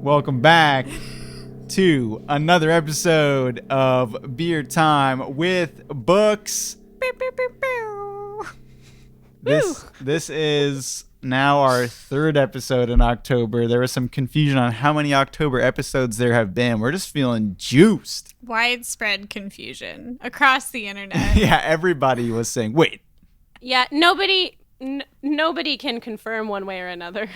Welcome back to another episode of Beer Time with Books. This is now our third episode in October. There was some confusion on how many October episodes there have been. We're just feeling juiced. Widespread confusion across the internet. Yeah, everybody was saying, wait. Yeah, nobody can confirm one way or another.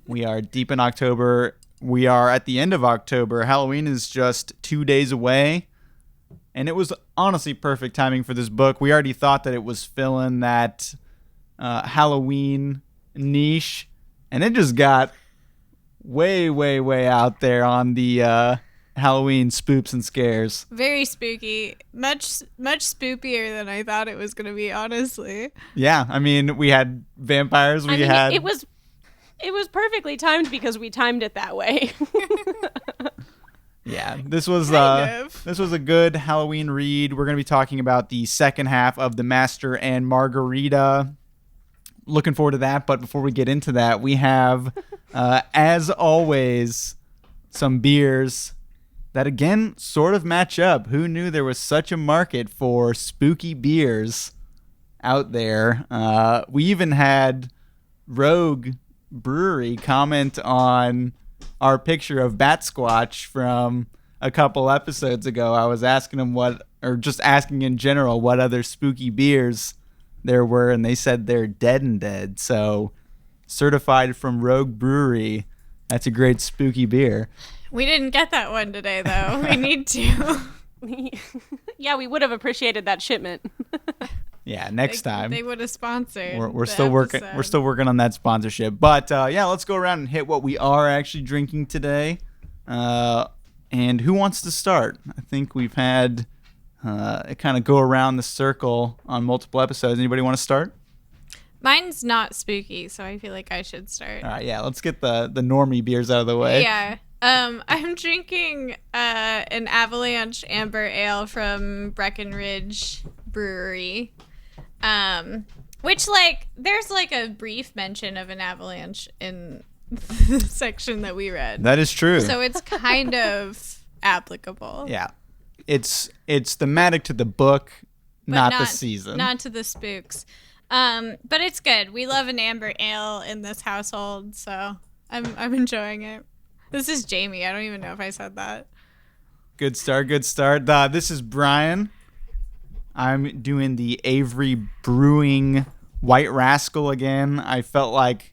We are deep in October. We are at the end of October. Halloween is just 2 days away. And it was honestly perfect timing for this book. We already thought that it was filling that Halloween niche. And it just got way out there on the Halloween spoops and scares. Very spooky. Much spookier than I thought it was going to be, honestly. Yeah, I mean, we had vampires. It was perfectly timed because we timed it that way. Yeah, this was a good Halloween read. We're going to be talking about the second half of the Master and Margarita. Looking forward to that, but before we get into that, we have, as always, some beers that, again, sort of match up. Who knew there was such a market for spooky beers out there? We even had Rogue Brewery comment on our picture of Bat Squatch from a couple episodes ago. I was asking them just asking in general what other spooky beers there were, and they said they're Dead and Dead. So, certified from Rogue Brewery, that's a great spooky beer. We didn't get that one today, though. We need to. Yeah, we would have appreciated that shipment. Yeah, next time they would have sponsored. We're still working. We're still working on that sponsorship. But yeah, let's go around and hit what we are actually drinking today. And who wants to start? I think we've had it kind of go around the circle on multiple episodes. Anybody want to start? Mine's not spooky, so I feel like I should start. All right, yeah, let's get the normie beers out of the way. Yeah. I'm drinking an Avalanche Amber Ale from Breckenridge Brewery. Which, there's a brief mention of an avalanche in the section that we read. That is true. So it's kind of applicable. Yeah. It's thematic to the book, not the season. Not to the spooks. But it's good. We love an amber ale in this household, so I'm enjoying it. This is Jamie. I don't even know if I said that. Good start. This is Brian. I'm doing the Avery Brewing White Rascal again. I felt like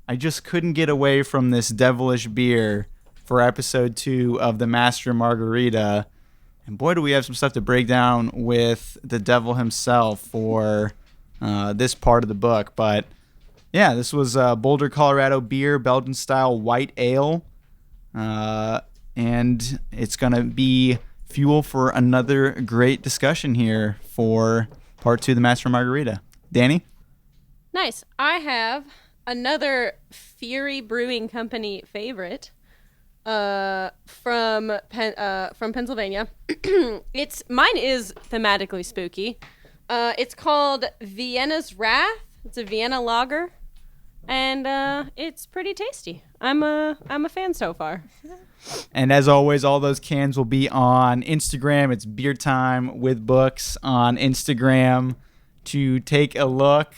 I just couldn't get away from this devilish beer for episode 2 of the Master and Margarita. And boy, do we have some stuff to break down with the devil himself for this part of the book. But yeah, this was Boulder, Colorado beer, Belgian-style white ale. And it's going to be fuel for another great discussion here for part 2 of the Master and Margarita. Danny? Nice. I have another Fury Brewing Company favorite from Pennsylvania. Mine is thematically spooky. It's called Vienna's Wrath. It's a Vienna lager, and it's pretty tasty. I'm a fan so far. And as always, all those cans will be on Instagram. It's Beer Time with Books on Instagram to take a look.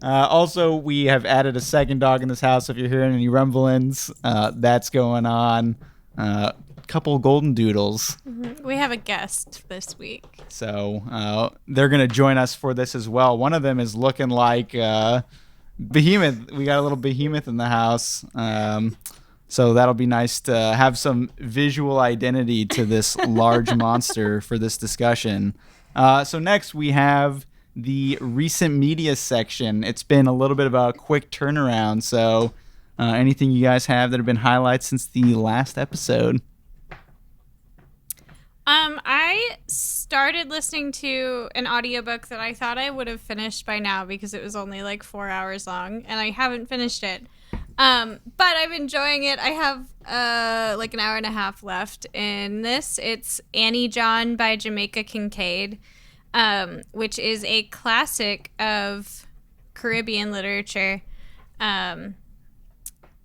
Also, we have added a second dog in this house. If you're hearing any rumblings, that's going on. Couple golden doodles. Mm-hmm. We have a guest this week. So they're going to join us for this as well. One of them is looking like Behemoth. We got a little Behemoth in the house. So that'll be nice to have some visual identity to this large monster for this discussion. So next we have the recent media section. It's been a little bit of a quick turnaround. So anything you guys have that have been highlights since the last episode? I started listening to an audiobook that I thought I would have finished by now because it was only 4 hours long, and I haven't finished it. But I'm enjoying it. I have an hour and a half left in this. It's Annie John by Jamaica Kincaid, which is a classic of Caribbean literature.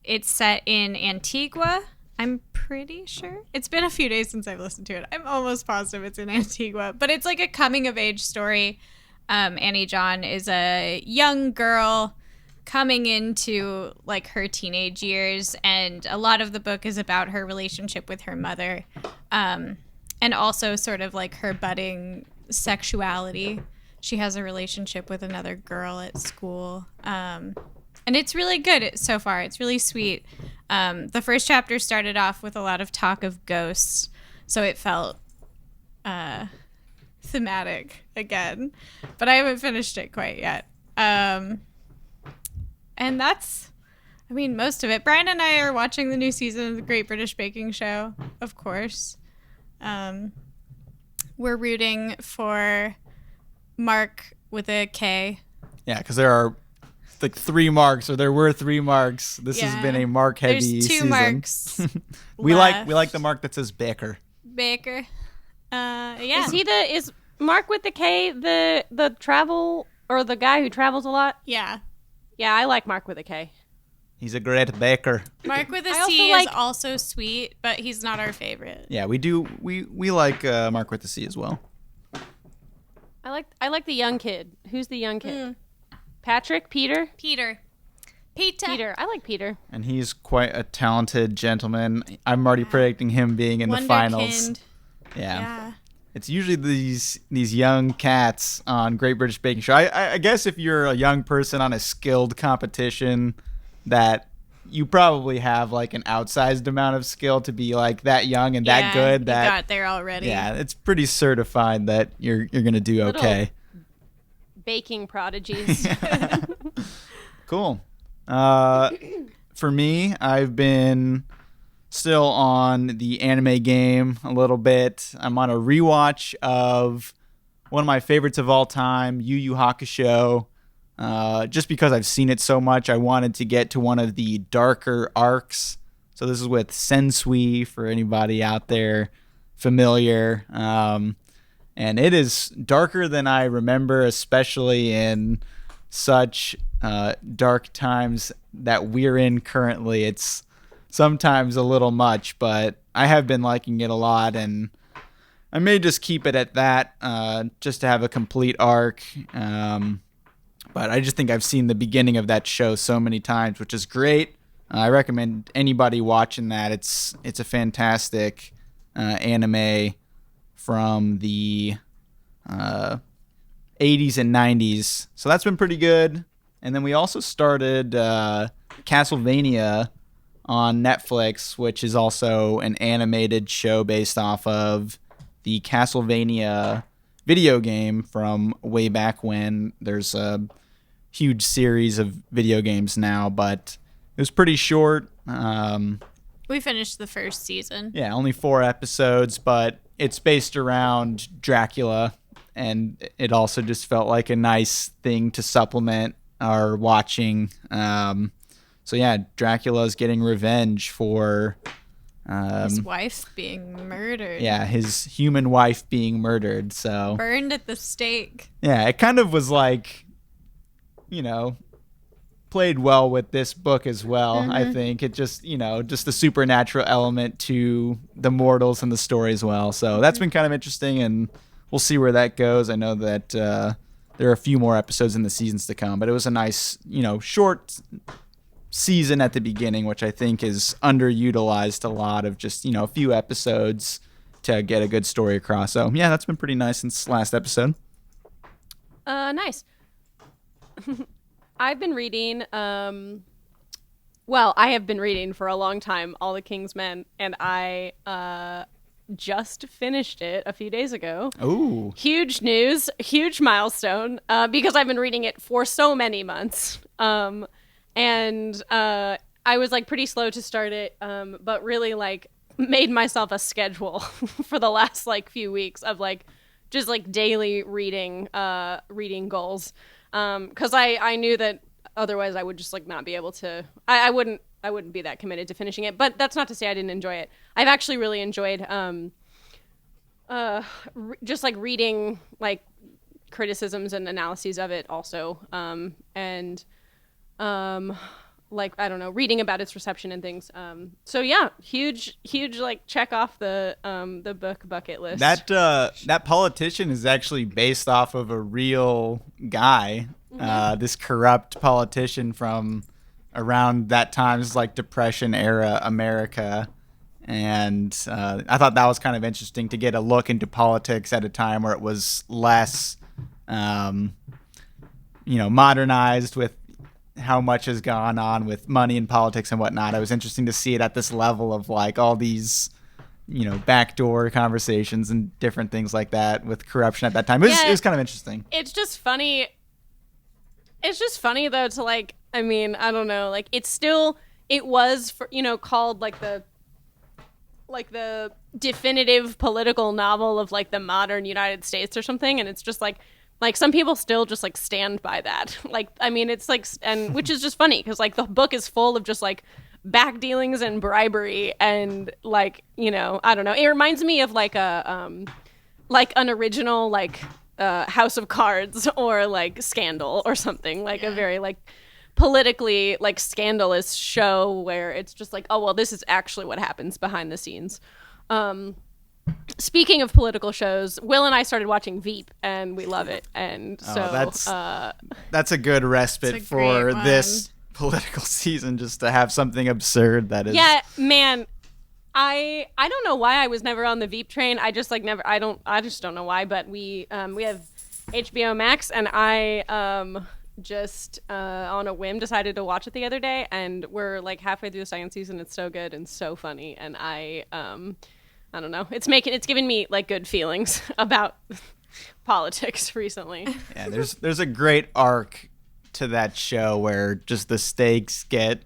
it's set in Antigua. I'm pretty sure. It's been a few days since I've listened to it. I'm almost positive it's in Antigua. But it's like a coming-of-age story. Annie John is a young girl coming into like her teenage years, and a lot of the book is about her relationship with her mother, and also sort of like her budding sexuality. She has a relationship with another girl at school, and it's really good so far. It's really sweet. The first chapter started off with a lot of talk of ghosts, so it felt thematic again, but I haven't finished it quite yet. And that's, I mean, most of it. Brian and I are watching the new season of the Great British Baking Show, of course. We're rooting for Mark with a K. Yeah, because there are like 3 marks, or there were 3 marks. This has been a Mark heavy There's 2 season. Marks. we like the mark that says Baker. Baker. Yeah. Is Mark with the K the travel, or the guy who travels a lot? Yeah. Yeah, I like Mark with a K. He's a great baker. Mark with a I C also is also sweet, but he's not our favorite. Yeah, we do. We like Mark with the C as well. I like the young kid. Who's the young kid? Patrick? Peter? Peter. I like Peter. And he's quite a talented gentleman. I'm already predicting him being in the finals. Wonderkind. Yeah. It's usually these young cats on Great British Baking Show. I guess if you're a young person on a skilled competition, that you probably have like an outsized amount of skill to be like that young and that good. That you got there already. Yeah, it's pretty certified that you're gonna do okay. Baking prodigies. Cool. For me, I've been still on the anime game a little bit. I'm on a rewatch of one of my favorites of all time, Yu Yu Hakusho. Just because I've seen it so much, I wanted to get to one of the darker arcs. So this is with Sensui, for anybody out there familiar. And it is darker than I remember, especially in such dark times that we're in currently. It's sometimes a little much, but I have been liking it a lot, and I may just keep it at that, just to have a complete arc. But I just think I've seen the beginning of that show so many times, which is great. I recommend anybody watching that. It's a fantastic anime from the 80s and 90s. So that's been pretty good. And then we also started Castlevania on Netflix, which is also an animated show based off of the Castlevania video game from way back when. There's a huge series of video games now, but it was pretty short. We finished the first season. Yeah, only 4 episodes, but it's based around Dracula, and it also just felt like a nice thing to supplement our watching. So yeah, Dracula's getting revenge for his wife being murdered. Yeah, his human wife being murdered. So burned at the stake. Yeah, it kind of was like, played well with this book as well. Mm-hmm. I think it just, just the supernatural element to the mortals in the story as well. So that's been kind of interesting, and we'll see where that goes. I know that there are a few more episodes in the seasons to come, but it was a nice, short season at the beginning, which I think is underutilized a lot, of just, a few episodes to get a good story across. So yeah, that's been pretty nice since last episode. Nice. I've been reading, I have been reading for a long time, All the King's Men, and I just finished it a few days ago. Ooh. Huge news, huge milestone, because I've been reading it for so many months. And I was pretty slow to start it, but really made myself a schedule for the last few weeks of just daily reading goals. Because I knew that otherwise I would just not be able to. I wouldn't be that committed to finishing it. But that's not to say I didn't enjoy it. I've actually really enjoyed just reading criticisms and analyses of it also, and like, I don't know, reading about its reception and things. So yeah, huge like check off the book bucket list. That politician is actually based off of a real guy. This corrupt politician from around that time. This is like Depression era America. And I thought that was kind of interesting to get a look into politics at a time where it was less, modernized with how much has gone on with money and politics and whatnot. It was interesting to see it at this level of like all these, backdoor conversations and different things like that with corruption at that time. It was kind of interesting. It's just funny. It's just funny though to like, I mean, I don't know, like it was for, called like the definitive political novel of like the modern United States or something, and it's just like some people still just like stand by that. Like, I mean, it's like, and which is just funny because like the book is full of just like back dealings and bribery and like, I don't know. It reminds me of like an original like House of Cards or like Scandal or something, like a very like politically like scandalous show where it's just like, oh well, this is actually what happens behind the scenes. Speaking of political shows, Will and I started watching Veep and we love it, and so that's a good respite for this political season, just to have something absurd that is. Yeah, man, I don't know why I was never on the Veep train. I just like never. I just don't know why. But we have HBO Max, and I just on a whim decided to watch it the other day, and we're like halfway through the second season. It's so good and so funny, and I don't know. It's giving me like good feelings about politics recently. Yeah, there's a great arc to that show where just the stakes get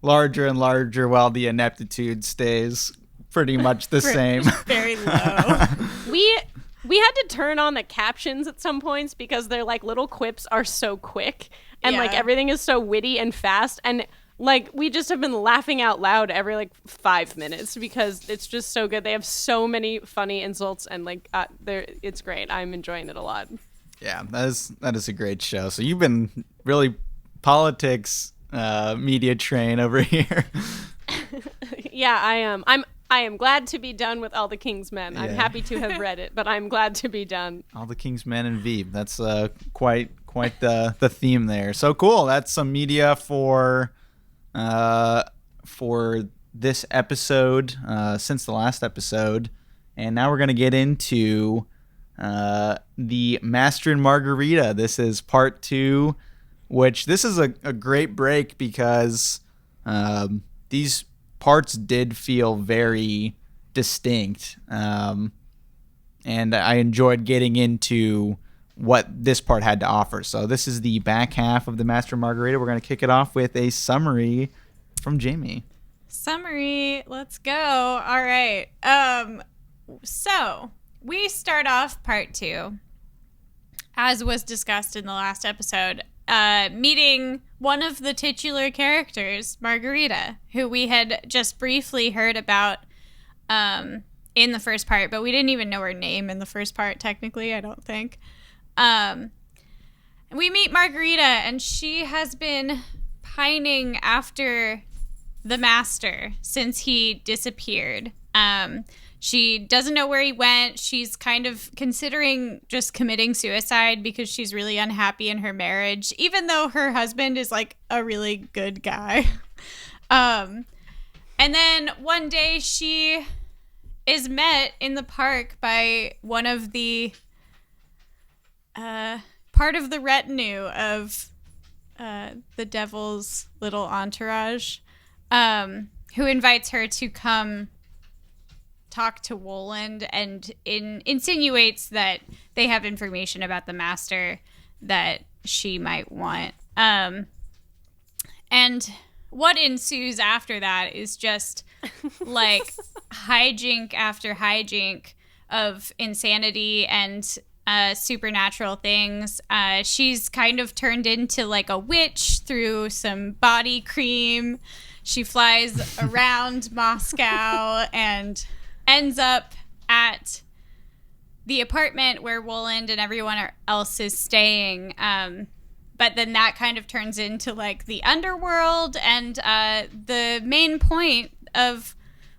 larger and larger while the ineptitude stays pretty much the same. Very low. We had to turn on the captions at some points because their like little quips are so quick and like everything is so witty and fast, and like we just have been laughing out loud every like 5 minutes because it's just so good. They have so many funny insults and like it's great. I'm enjoying it a lot. Yeah, that is a great show. So you've been really politics media train over here. Yeah, I am. I am glad to be done with All the King's Men. Yeah. I'm happy to have read it, but I'm glad to be done. All the King's Men and Veep. That's quite the theme there. So cool. That's some media for this episode since the last episode, and now we're gonna get into the Master and Margarita. This is part 2, which this is a great break because these parts did feel very distinct, and I enjoyed getting into what this part had to offer. So this is the back half of the Master and Margarita. We're going to kick it off with a summary from Jamie. Summary, let's go. All right. So we start off part 2, as was discussed in the last episode, meeting one of the titular characters, Margarita, who we had just briefly heard about in the first part, but we didn't even know her name in the first part, technically, I don't think. We meet Margarita, and she has been pining after the Master since he disappeared. She doesn't know where he went. She's kind of considering just committing suicide because she's really unhappy in her marriage, even though her husband is like a really good guy. And then one day she is met in the park by one of the part of the retinue of the devil's little entourage, who invites her to come talk to Woland and insinuates that they have information about the Master that she might want. And what ensues after that is just like hijink after hijink of insanity and supernatural things. She's kind of turned into like a witch through some body cream. She flies around Moscow and ends up at the apartment where Woland and everyone else is staying. But then that kind of turns into like the underworld, and the main point of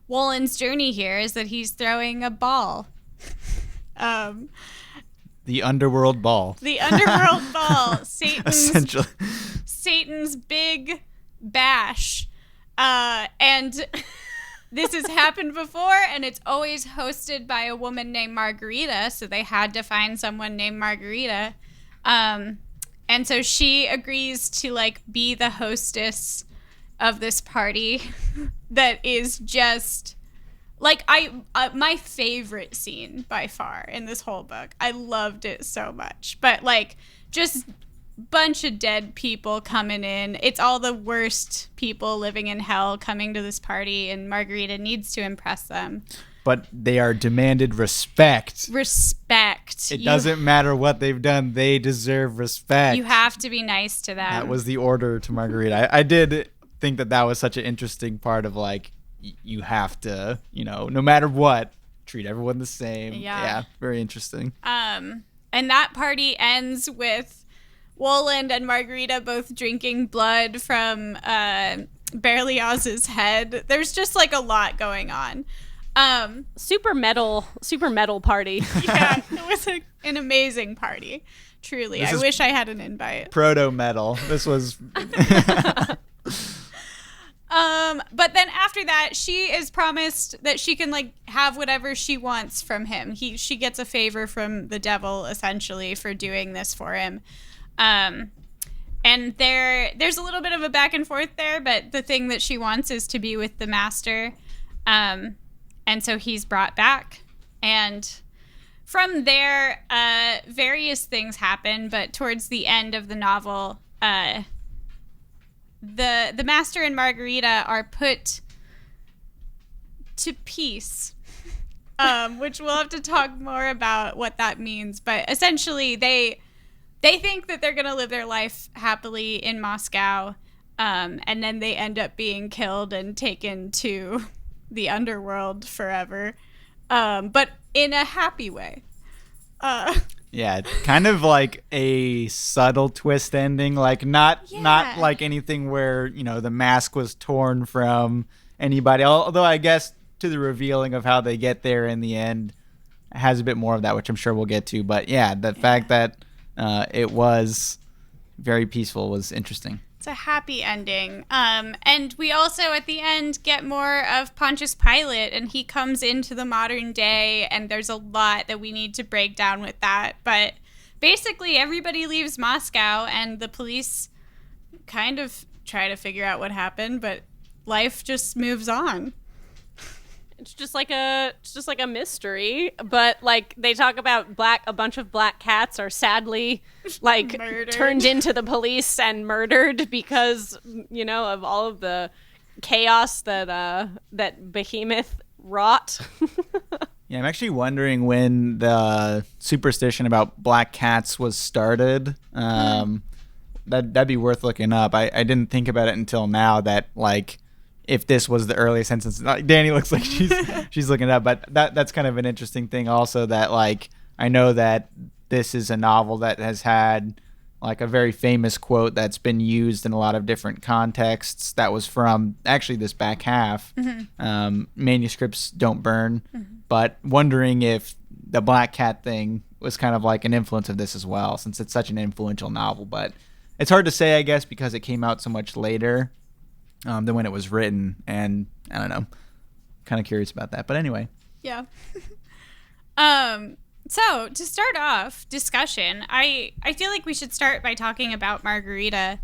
Wolin's journey here is that he's throwing a ball. The underworld ball. The underworld ball. Essentially. Satan's big bash. And this has happened before, and it's always hosted by a woman named Margarita, so they had to find someone named Margarita. And so she agrees to like be the hostess of this party that is just like my favorite scene by far in this whole book. I loved it so much. But like just bunch of dead people coming in. It's all the worst people living in hell coming to this party, and Margarita needs to impress them. But they are demanded respect. Respect. It doesn't matter what they've done. They deserve respect. You have to be nice to them. That was the order to Margarita. I did think that was such an interesting part of like, you have to, no matter what, treat everyone the same. Yeah, very interesting. And that party ends with Wolin and Margarita both drinking blood from Berlioz's head. There's just like a lot going on. Super metal party. Yeah, it was an amazing party. Truly. I wish I had an invite. Proto metal. This was but then after that, she is promised that she can like have whatever she wants from him. She gets a favor from the devil essentially for doing this for him. And there's a little bit of a back and forth there, but the thing that she wants is to be with the master. And so he's brought back, and from there, various things happen. But towards the end of the novel, the Master and Margarita are put to peace, which we'll have to talk more about what that means. But essentially, they think that they're going to live their life happily in Moscow, and then they end up being killed and taken to the underworld forever, but in a happy way. Yeah, kind of like a subtle twist ending, like not like anything where the mask was torn from anybody, although I guess to the revealing of how they get there in the end has a bit more of that, which I'm sure we'll get to. But yeah, the fact that it was very peaceful was interesting. It's a happy ending. And we also, at the end, get more of Pontius Pilate, and he comes into the modern day, and there's a lot that we need to break down with that. But basically, everybody leaves Moscow, and the police kind of try to figure out what happened, but life just moves on. It's just like a mystery, but like they talk about a bunch of black cats are sadly like turned into the police and murdered because of all of the chaos that Behemoth wrought. Yeah, I'm actually wondering when the superstition about black cats was started. That'd be worth looking up. I didn't think about it until now that like, if this was the earliest sentence. Danny looks like she's looking it up, but that's kind of an interesting thing also, that like I know that this is a novel that has had like a very famous quote that's been used in a lot of different contexts that was from actually this back half. Manuscripts don't burn, but wondering if the black cat thing was kind of like an influence of this as well, since it's such an influential novel. But it's hard to say, I guess, because it came out so much later than when it was written, and I don't know, kind of curious about that. But anyway. Yeah. So to start off discussion, I feel like we should start by talking about Margarita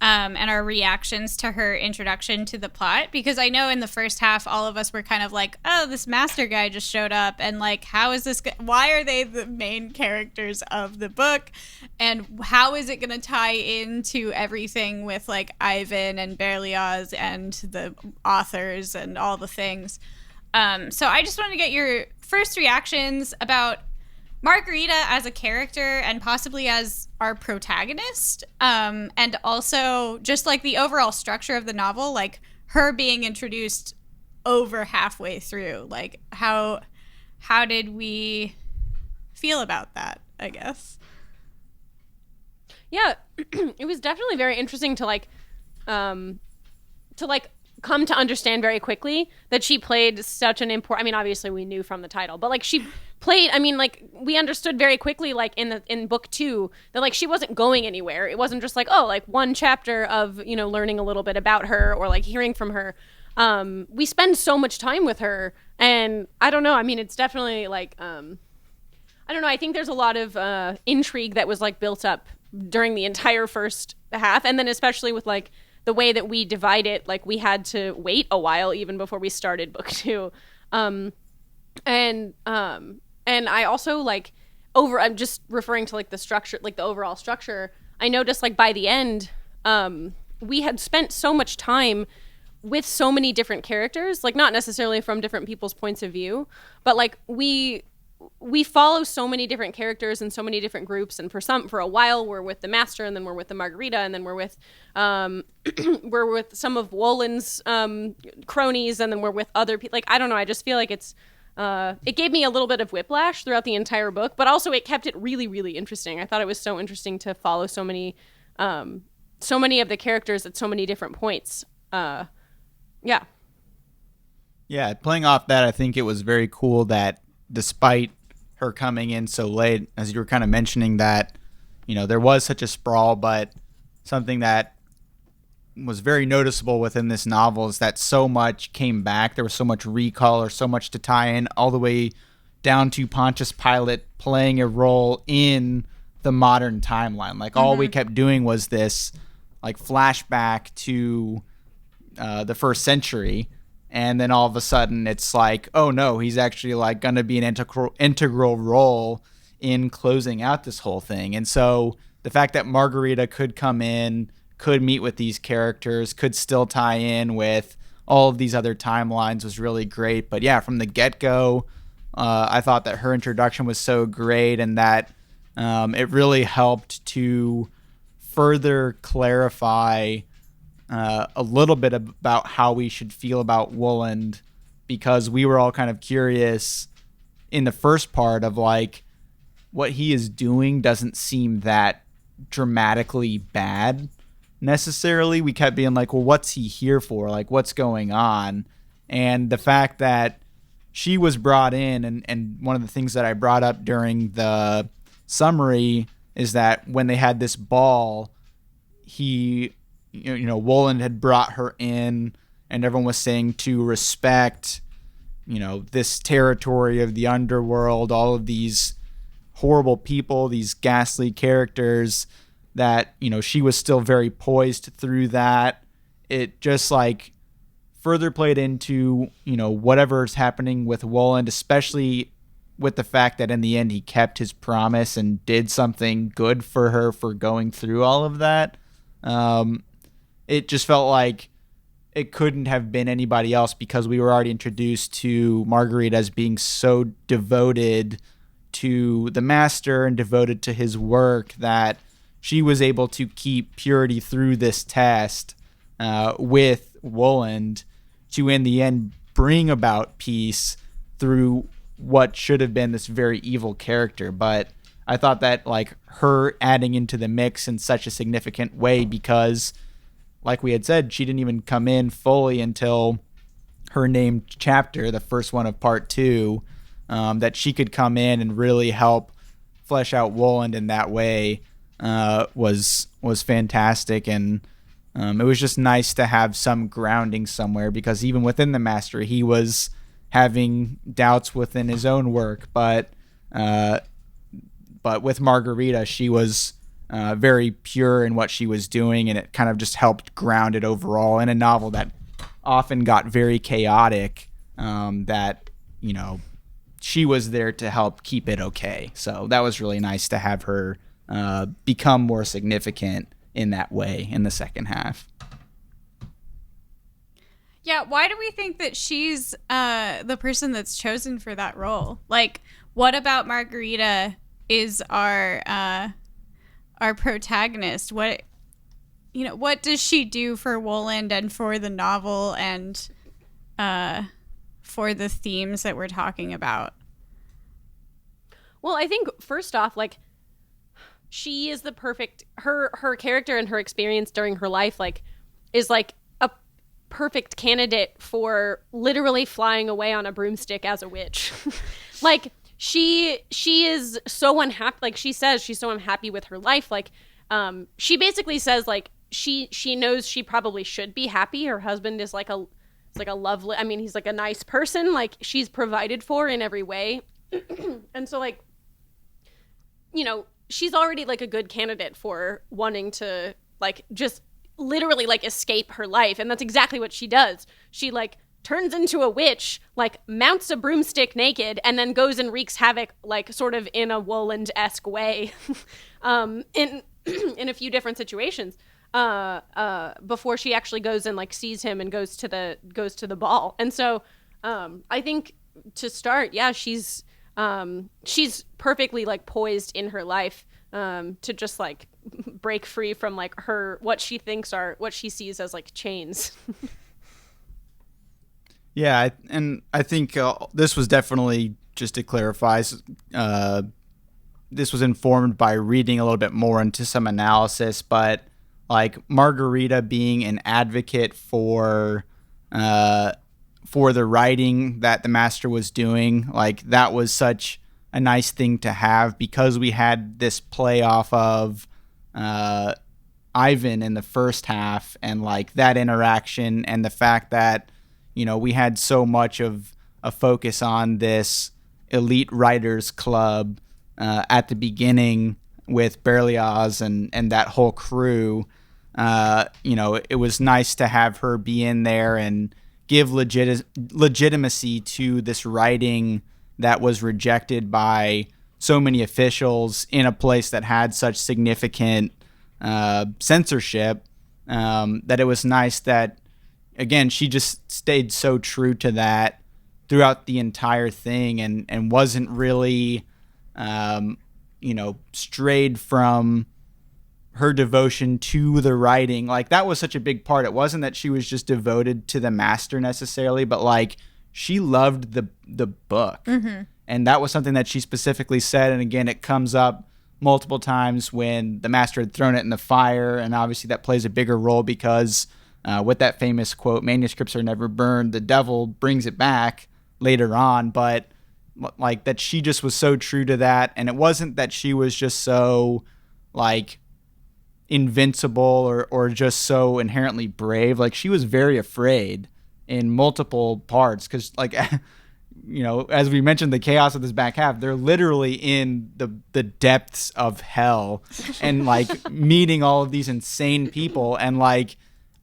and our reactions to her introduction to the plot, because I know in the first half all of us were kind of like, oh, this master guy just showed up, and like, how is this why are they the main characters of the book, and how is it going to tie into everything with like Ivan and Berlioz and the authors and all the things. So I just wanted to get your first reactions about Margarita as a character and possibly as our protagonist, and also just like the overall structure of the novel, like her being introduced over halfway through. Like how did we feel about that, I guess? Yeah, it was definitely very interesting to come to understand very quickly that she played such an important. I mean, obviously we knew from the title, but like she played. I mean, like we understood very quickly, like in book 2, that like she wasn't going anywhere. It wasn't just like, oh, like one chapter of learning a little bit about her or like hearing from her. We spend so much time with her, and I don't know. I mean, it's definitely like I don't know. I think there's a lot of intrigue that was like built up during the entire first half, and then especially with like the way that we divide it, like we had to wait a while even before we started book 2. And I also like I'm just referring to like the structure, like the overall structure. I noticed like by the end, we had spent so much time with so many different characters, like not necessarily from different people's points of view, but like we follow so many different characters and so many different groups, and for a while we're with the Master, and then we're with the Margarita, and then we're with we're with some of Wolin's cronies, and then we're with other people. Like I don't know, I just feel like it gave me a little bit of whiplash throughout the entire book, but also it kept it really, really interesting. I thought it was so interesting to follow so many of the characters at so many different points. Yeah, playing off that, I think it was very cool that despite her coming in so late, as you were kind of mentioning, that there was such a sprawl, but something that was very noticeable within this novel is that so much came back. There was so much recall, or so much to tie in, all the way down to Pontius Pilate playing a role in the modern timeline. Like all we kept doing was this like flashback to the first century, and then all of a sudden it's like, oh no, he's actually like going to be an integral role in closing out this whole thing. And so the fact that Margarita could come in, could meet with these characters, could still tie in with all of these other timelines was really great. But yeah, from the get-go, I thought that her introduction was so great, and that it really helped to further clarify a little bit about how we should feel about Woland, because we were all kind of curious in the first part of like what he is doing doesn't seem that dramatically bad necessarily. We kept being like, well, what's he here for? Like, what's going on? And the fact that she was brought in, and one of the things that I brought up during the summary is that when they had this ball, Woland had brought her in, and everyone was saying to respect, this territory of the underworld, all of these horrible people, these ghastly characters, that, she was still very poised through that. It just like further played into, whatever's happening with Woland, especially with the fact that in the end he kept his promise and did something good for her for going through all of that. It just felt like it couldn't have been anybody else, because we were already introduced to Margarita as being so devoted to the Master and devoted to his work that she was able to keep purity through this test with Woland to, in the end, bring about peace through what should have been this very evil character. But I thought that like her adding into the mix in such a significant way, because like we had said, she didn't even come in fully until her named chapter, the first one of part 2, that she could come in and really help flesh out Woland in that way was fantastic. And it was just nice to have some grounding somewhere, because even within the Master, he was having doubts within his own work. But with Margarita, she was very pure in what she was doing, and it kind of just helped ground it overall in a novel that often got very chaotic, that she was there to help keep it okay. So that was really nice to have her become more significant in that way in the second half. Yeah, why do we think that she's the person that's chosen for that role? Like, what about Margarita is our protagonist? What does she do for Woland and for the novel and for the themes that we're talking about? Well, I think first off, like, she is the perfect, her character and her experience during her life, like, is like a perfect candidate for literally flying away on a broomstick as a witch. Like, she is so unhappy. Like, she says she's so unhappy with her life. Like, she basically says, like, she knows she probably should be happy. Her husband is like a lovely, I mean, he's like a nice person. Like, she's provided for in every way. And so, like, you know, she's already like a good candidate for wanting to, like, just literally like escape her life. And that's exactly what she does. She like turns into a witch, like mounts a broomstick naked, and then goes and wreaks havoc, like sort of in a Woland-esque way, in a few different situations, before she actually goes and like sees him and goes to the ball. And so, I think to start, yeah, she's perfectly like poised in her life, to just like break free from like what she sees as like chains. Yeah, and I think this was definitely, just to clarify, this was informed by reading a little bit more into some analysis, but like Margarita being an advocate for the writing that the master was doing, like that was such a nice thing to have, because we had this play off of Ivan in the first half, and like that interaction, and the fact that, you know, we had so much of a focus on this elite writers club at the beginning with Berlioz and that whole crew. You know, it was nice to have her be in there and give legitimacy to this writing that was rejected by so many officials in a place that had such significant censorship, that it was nice that, again, she just stayed so true to that throughout the entire thing, and wasn't really, you know, strayed from her devotion to the writing. Like, that was such a big part. It wasn't that she was just devoted to the master necessarily, but like she loved the book. Mm-hmm. And that was something that she specifically said. And again, it comes up multiple times when the master had thrown it in the fire. And obviously that plays a bigger role because with that famous quote, manuscripts are never burned, the devil brings it back later on. But like that, she just was so true to that. And it wasn't that she was just so like invincible or just so inherently brave. Like, she was very afraid in multiple parts, because like, you know, as we mentioned, the chaos of this back half, they're literally in the depths of hell and like meeting all of these insane people. And like,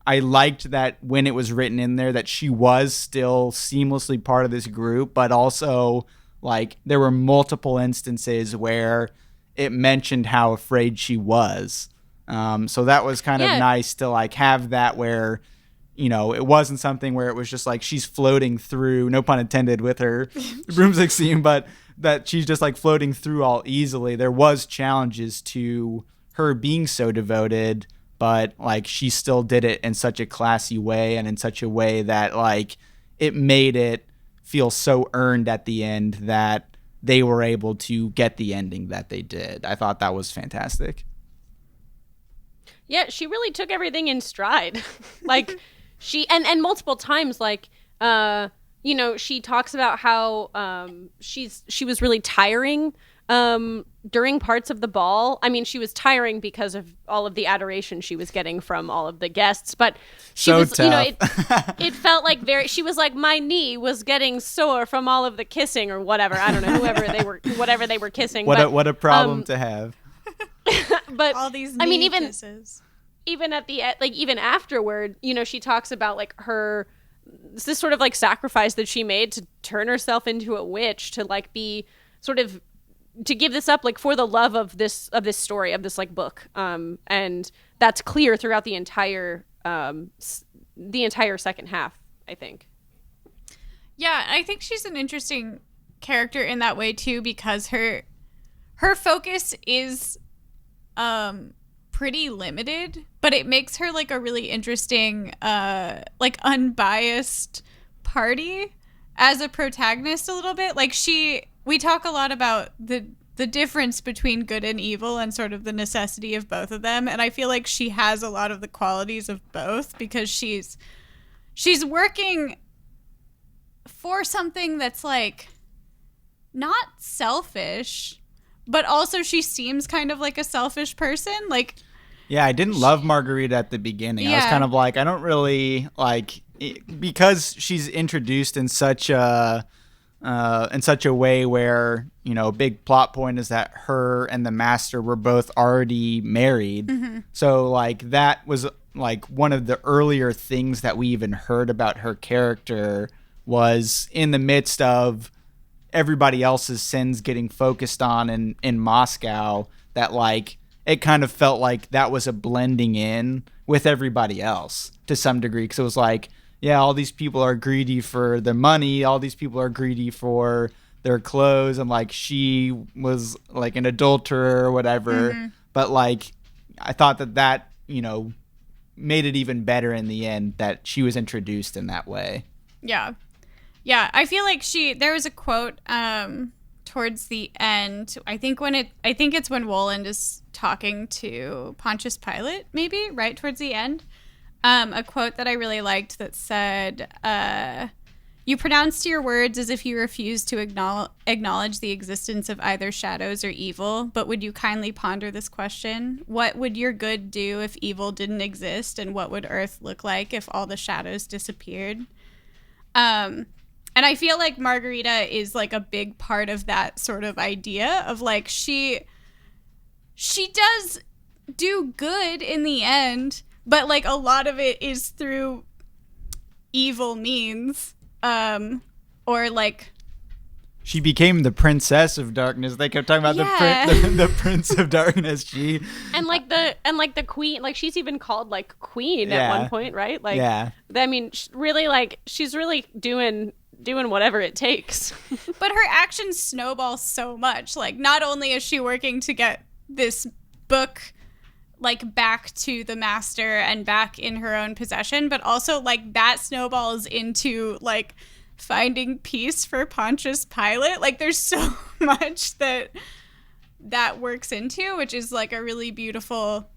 I liked that when it was written in there that she was still seamlessly part of this group, but also like there were multiple instances where it mentioned how afraid she was. So that was kind of nice to like have that where, you know, it wasn't something where it was just like she's floating through, no pun intended with her broomstick scene, but that she's just like floating through all easily. There was challenges to her being so devoted, but like she still did it in such a classy way and in such a way that like it made it feel so earned at the end that they were able to get the ending that they did. I thought that was fantastic. Yeah, she really took everything in stride. Like, she and multiple times, like, you know, she talks about how she was really tiring during parts of the ball. I mean, she was tiring because of all of the adoration she was getting from all of the guests, but she was tough. You know, it felt like she was like, my knee was getting sore from all of the kissing or whatever. I don't know, whatever they were kissing. What a problem to have. But all these knee kisses. Even at the like even afterward, you know, she talks about like this sort of like sacrifice that she made to turn herself into a witch, to like be sort of to give this up like for the love of this story, of this like book, and that's clear throughout the entire second half, I think. Yeah, I think she's an interesting character in that way too, because her focus is pretty limited, but it makes her like a really interesting like unbiased party as a protagonist a little bit. Like we talk a lot about the the difference between good and evil and sort of the necessity of both of them. And I feel like she has a lot of the qualities of both because she's working for something that's like not selfish, but also she seems kind of like a selfish person. Like, yeah, I didn't love Margarita at the beginning. I was kind of like, I don't really like it, because she's introduced in such a way where, you know, a big plot point is that her and the Master were both already married. Mm-hmm. So like that was like one of the earlier things that we even heard about her character was in the midst of everybody else's sins getting focused on in Moscow, that like it kind of felt like that was a blending in with everybody else to some degree, because it was like, yeah, all these people are greedy for their money, all these people are greedy for their clothes, and like she was like an adulterer or whatever. Mm-hmm. But like I thought that, you know, made it even better in the end that she was introduced in that way. Yeah. Yeah, I feel like there was a quote towards the end. I think it's when Woland is talking to Pontius Pilate, maybe, right towards the end. A quote that I really liked that said, "You pronounced your words as if you refused to acknowledge the existence of either shadows or evil, but would you kindly ponder this question? What would your good do if evil didn't exist, and what would Earth look like if all the shadows disappeared?" And I feel like Margarita is like a big part of that sort of idea of like she does do good in the end, but like a lot of it is through evil means, or like she became the princess of darkness. They kept talking about the prince of darkness. And the queen, like she's even called like queen at one point, right? Like, yeah. I mean, really, like she's really doing whatever it takes. But her actions snowball so much. Like, not only is she working to get this book like back to the Master and back in her own possession, but also like that snowballs into like finding peace for Pontius Pilate. Like there's so much that works into, which is like a really beautiful,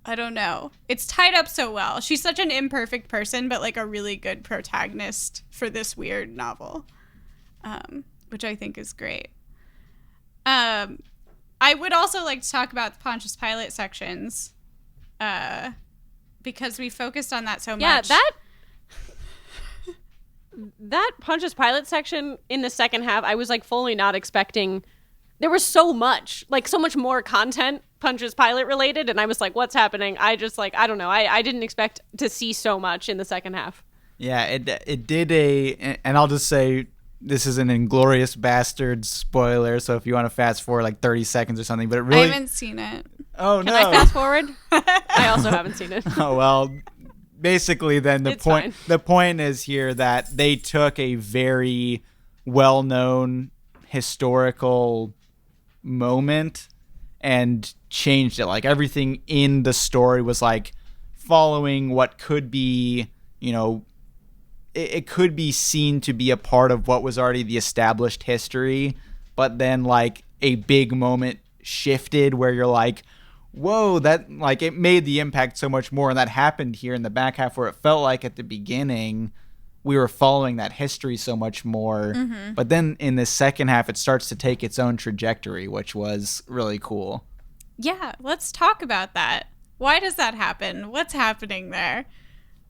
I don't know. It's tied up so well. She's such an imperfect person, but like a really good protagonist for this weird novel, which I think is great. I would also like to talk about the Pontius Pilate sections, because we focused on that so much. Yeah, that Pontius Pilate section in the second half, I was like fully not expecting. There was so much more content Pontius Pilate related, and I was like, what's happening? I just like, I don't know. I didn't expect to see so much in the second half. Yeah, it did and I'll just say this is an Inglourious Basterds spoiler, so if you want to fast forward like 30 seconds or something, but it really... I haven't seen it. Oh, no. Can I fast forward? I also haven't seen it. Oh, well, basically then the point is here that they took a very well-known historical moment and changed it. Like everything in the story was like following what could be, you know, it could be seen to be a part of what was already the established history, but then like a big moment shifted where you're like, whoa, that like it made the impact so much more. And that happened here in the back half, where it felt like at the beginning we were following that history so much more. Mm-hmm. But then in the second half, it starts to take its own trajectory, which was really cool. Yeah, let's talk about that. Why does that happen? What's happening there?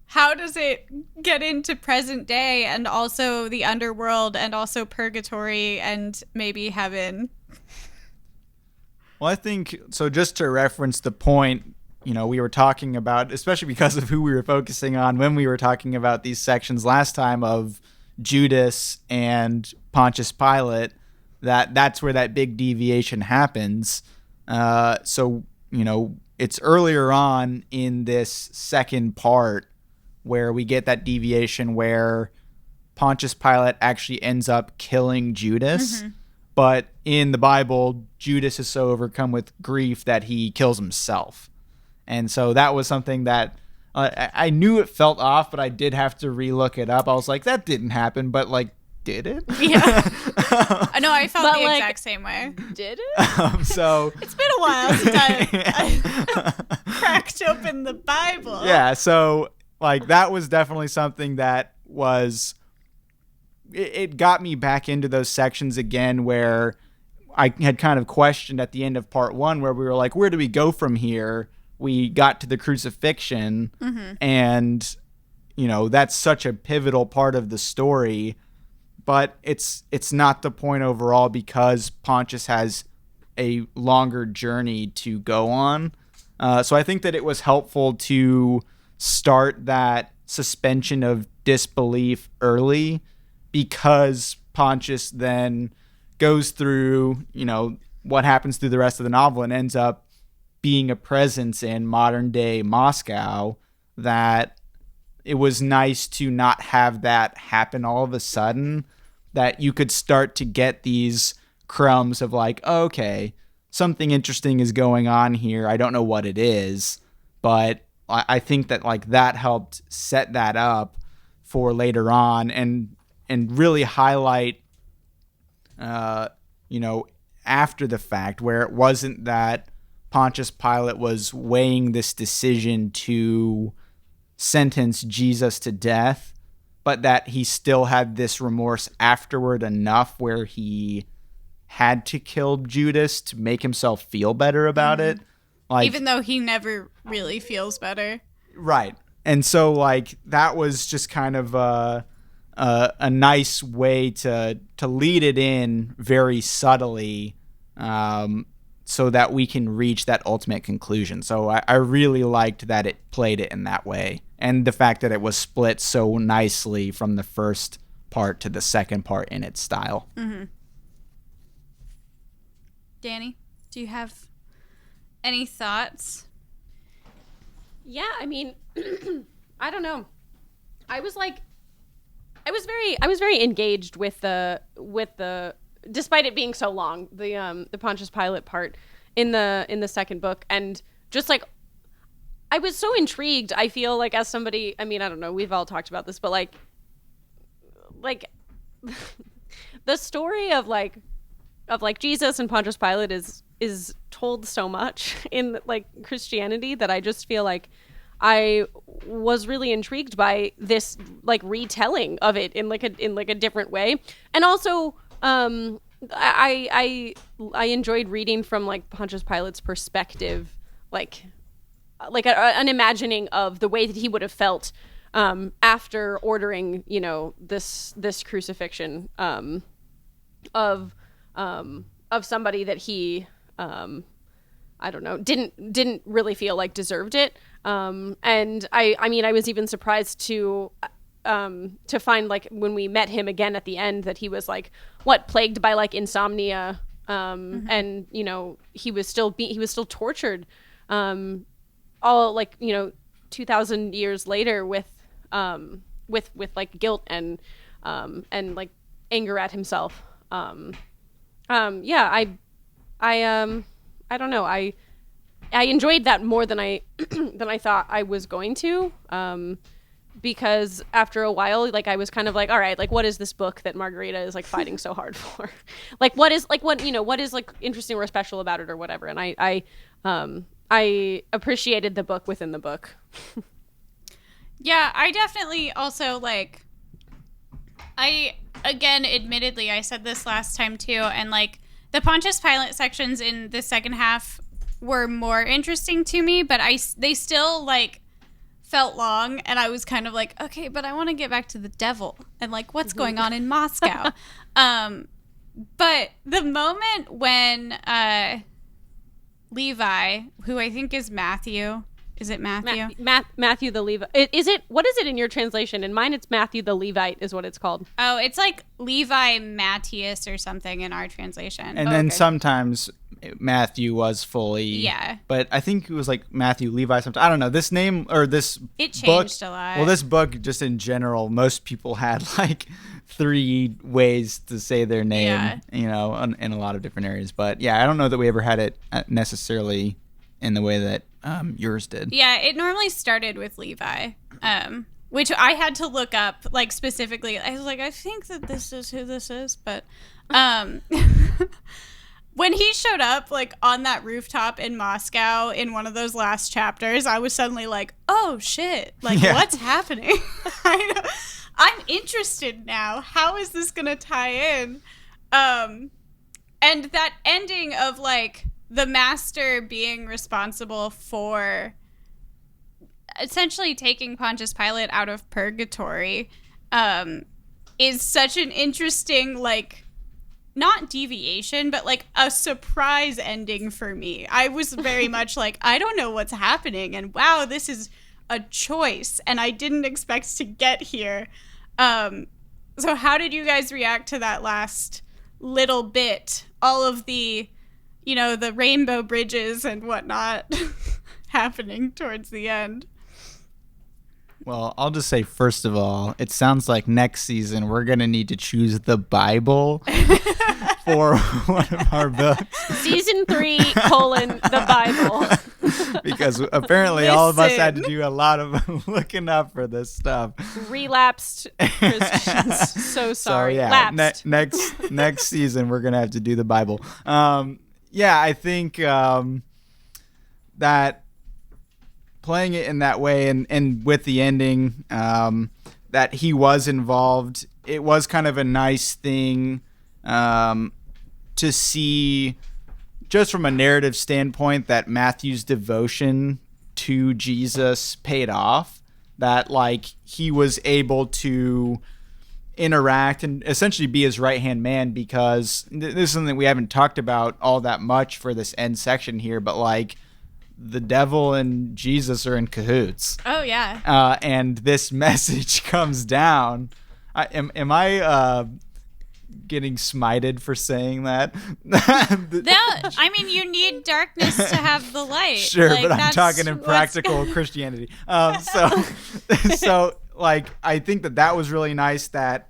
How does it get into present day and also the underworld and also purgatory and maybe heaven? Well, I think, so just to reference the point, you know, we were talking about, especially because of who we were focusing on when we were talking about these sections last time of Judas and Pontius Pilate, that's where that big deviation happens. So, you know, it's earlier on in this second part where we get that deviation where Pontius Pilate actually ends up killing Judas. Mm-hmm. But in the Bible, Judas is so overcome with grief that he kills himself. And so that was something that I knew it felt off, but I did have to relook it up. I was like, that didn't happen. But like did it? Yeah. I know, I felt the exact same way. Did it? So it's been a while since I cracked open the Bible. Yeah, so like that was definitely something that was it got me back into those sections again where I had kind of questioned at the end of part 1 where we were like, where do we go from here? We got to the crucifixion, and you know, that's such a pivotal part of the story, but it's not the point overall because Pontius has a longer journey to go on. So I think that it was helpful to start that suspension of disbelief early, because Pontius then goes through, you know, what happens through the rest of the novel and ends up being a presence in modern day Moscow, that it was nice to not have that happen all of a sudden, that you could start to get these crumbs of like, oh, okay, something interesting is going on here. I don't know what it is, but I think that like that helped set that up for later on and really highlight, you know, after the fact, where it wasn't that Pontius Pilate was weighing this decision to sentence Jesus to death, but that he still had this remorse afterward enough where he had to kill Judas to make himself feel better about it. Like, even though he never really feels better. Right. And so like that was just kind of a nice way to lead it in very subtly, so that we can reach that ultimate conclusion. So I really liked that it played it in that way, and the fact that it was split so nicely from the first part to the second part in its style. Danny, do you have any thoughts? Yeah, I mean, I don't know. I was very engaged with the despite it being so long, the Pontius Pilate part in the second book, and just like I was so intrigued. I feel like as somebody, I mean, I don't know, we've all talked about this, but like the story of Jesus and Pontius Pilate is told so much in like Christianity that I just feel like I was really intrigued by this like retelling of it in like a different way. And also I enjoyed reading from like Pontius Pilate's perspective, like an imagining of the way that he would have felt after ordering, you know, this crucifixion of somebody that he I don't know, didn't really feel like deserved it. And I mean, I was even surprised to find like when we met him again at the end that he was like plagued by like insomnia, and you know he was still tortured, all like, you know, 2,000 years later with like guilt and like anger at himself. Yeah, I don't know. I enjoyed that more than I thought I was going to, because after a while, like I was kind of like, all right, like what is this book that Margarita is like fighting so hard for? Like what is like what is like interesting or special about it or whatever? And I appreciated the book within the book. Yeah, I definitely also like. Again, admittedly, I said this last time too, and like the Pontius Pilate sections in the second half were more interesting to me, but they still like felt long, and I was kind of like, okay, but I want to get back to the devil and like what's going on in Moscow. But the moment when Levi, who I think is Matthew. Is it Matthew? Matthew the Levite. Is it? What is it in your translation? In mine, it's Matthew the Levite is what it's called. Oh, it's like Levi Matthias or something in our translation. And then sometimes Matthew was fully. Yeah. But I think it was like Matthew Levi sometimes. I don't know. This name or this it changed a lot. Well, this book just in general, most people had like 3 ways to say their name, you know, in a lot of different areas. But yeah, I don't know that we ever had it necessarily in the way that yours did. Yeah, it normally started with Levi. which I had to look up, like, specifically. I was like, I think that this is who this is, but when he showed up, like, on that rooftop in Moscow in one of those last chapters, I was suddenly like, oh, shit. Like, what's happening? I'm interested now. How is this going to tie in? And that ending of, like, the master being responsible for essentially taking Pontius Pilate out of purgatory is such an interesting, like, not deviation, but like a surprise ending for me. I was very much like, I don't know what's happening, and wow, this is a choice, and I didn't expect to get here. So how did you guys react to that last little bit? All of the, you know, the rainbow bridges and whatnot happening towards the end. Well, I'll just say, first of all, it sounds like next season we're going to need to choose the Bible for one of our books. Season 3, the Bible. Because apparently all of us had to do a lot of looking up for this stuff. Relapsed Christians. So sorry. So, yeah, next season we're going to have to do the Bible. I think that playing it in that way and with the ending that he was involved, it was kind of a nice thing to see, just from a narrative standpoint, that Matthew's devotion to Jesus paid off, that like he was able to interact and essentially be his right-hand man, because this is something we haven't talked about all that much for this end section here, but like the devil and Jesus are in cahoots. Oh, yeah. And this message comes down. Am I getting smited for saying that? I mean, you need darkness to have the light. Sure, like, but I'm talking in practical Christianity. So, like, I think that was really nice that,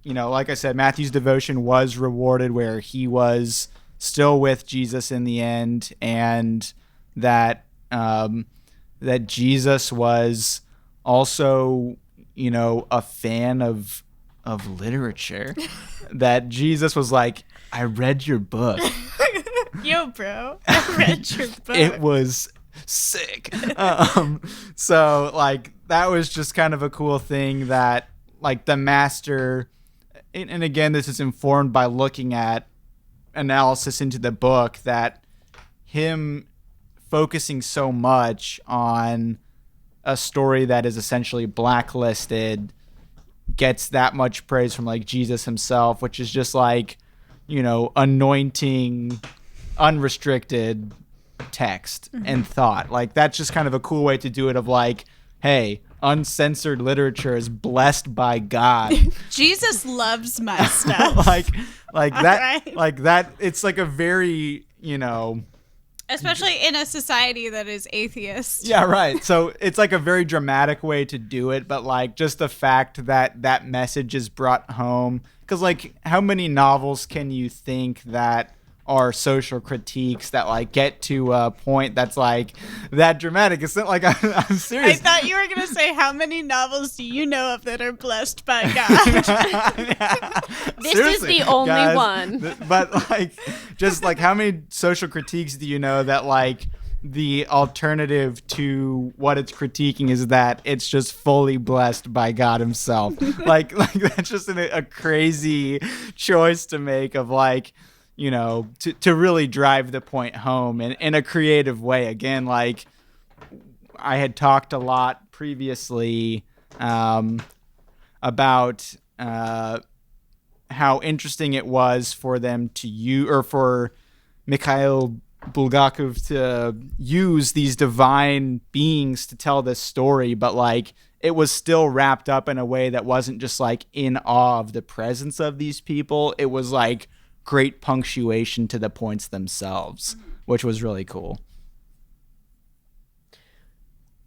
you know, like I said, Matthew's devotion was rewarded, where he was still with Jesus in the end, and that that Jesus was also, you know, a fan of literature. That Jesus was like, I read your book. Yo, bro, I read your book. It was sick. So like that was just kind of a cool thing, that like the master, and again, this is informed by looking at analysis into the book, that him focusing so much on a story that is essentially blacklisted gets that much praise from like Jesus himself, which is just like, you know, anointing unrestricted text and thought. Like that's just kind of a cool way to do it, of like, hey, uncensored literature is blessed by God. Jesus loves my stuff. like that, right. Like that, it's like a very, you know, especially in a society that is atheist. Yeah, right. So it's like a very dramatic way to do it, but like just the fact that that message is brought home, because like how many novels can you think that are social critiques that like get to a point that's like that dramatic? It's not like I'm serious. I thought you were gonna say, how many novels do you know of that are blessed by God? Yeah. This Seriously, is the only guys, one. But like, just like how many social critiques do you know that like the alternative to what it's critiquing is that it's just fully blessed by God himself? like that's just a crazy choice to make, of like, you know, to really drive the point home in a creative way. Again, like I had talked a lot previously about how interesting it was for them to use, or for Mikhail Bulgakov to use these divine beings to tell this story, but like it was still wrapped up in a way that wasn't just like in awe of the presence of these people. It was like great punctuation to the points themselves, which was really cool.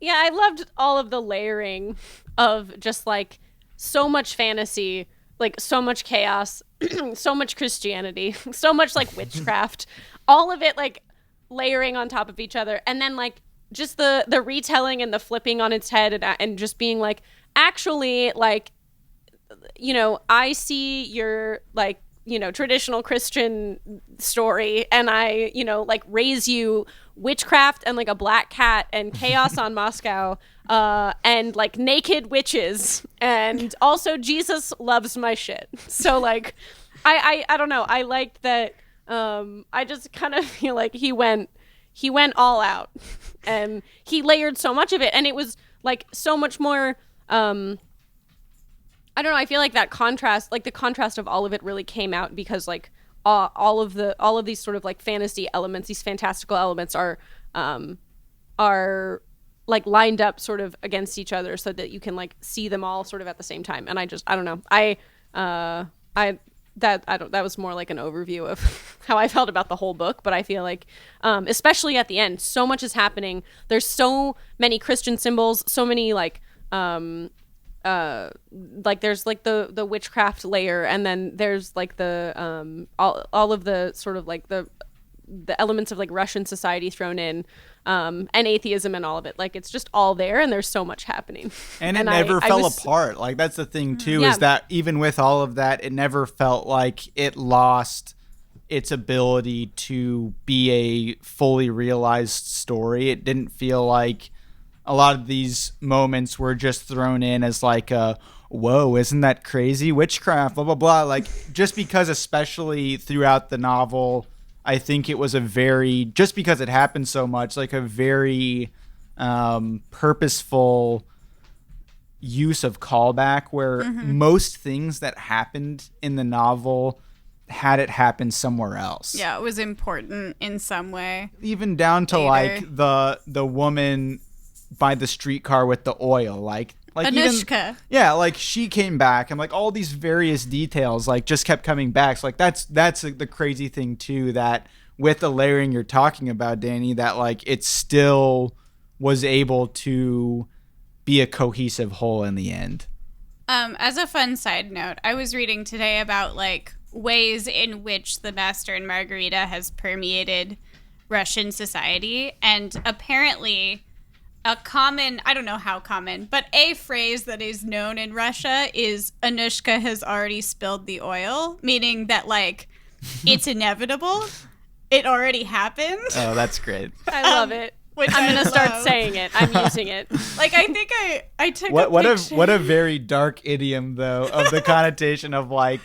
Yeah, I loved all of the layering of just like so much fantasy, like so much chaos, so much Christianity, so much like witchcraft, all of it like layering on top of each other, and then like just the retelling and the flipping on its head and just being like, actually, like, you know, I see your, like, you know, traditional Christian story, and I, you know, like, raise you witchcraft and like a black cat and chaos on Moscow, and like naked witches, and also Jesus loves my shit. So like, I don't know. I liked that. I just kind of feel like he went all out, and he layered so much of it, and it was like so much more. I don't know. I feel like that contrast, like the contrast of all of it, really came out because like all of these sort of like fantasy elements, these fantastical elements are like lined up sort of against each other so that you can like see them all sort of at the same time. And I don't know. That was more like an overview of how I felt about the whole book, but I feel like, especially at the end, so much is happening. There's so many Christian symbols, so many like there's like the witchcraft layer, and then there's like the all of the sort of like the elements of like Russian society thrown in, and atheism and all of it. Like it's just all there, and there's so much happening. And it never fell apart. Like that's the thing too, is that even with all of that, it never felt like it lost its ability to be a fully realized story. It didn't feel like a lot of these moments were just thrown in as like a, whoa, isn't that crazy? Witchcraft, blah, blah, blah. Like, just because, especially throughout the novel, I think it was just because it happened so much, like a very purposeful use of callback, where most things that happened in the novel had it happen somewhere else. Yeah, it was important in some way. Even down to like the woman by the streetcar with the oil, like Anushka. Even, like she came back, and like all these various details like just kept coming back. So like that's the crazy thing too, that with the layering you're talking about, Danny, that like it still was able to be a cohesive whole in the end. As a fun side note, I was reading today about like ways in which the Master and Margarita has permeated Russian society, and apparently a common, I don't know how common, but a phrase that is known in Russia is Anushka has already spilled the oil, meaning that like it's inevitable. It already happened. Oh, that's great. I love it. I'm going to start saying it. I'm using it. Like, I think I took what a very dark idiom, though, of the connotation of like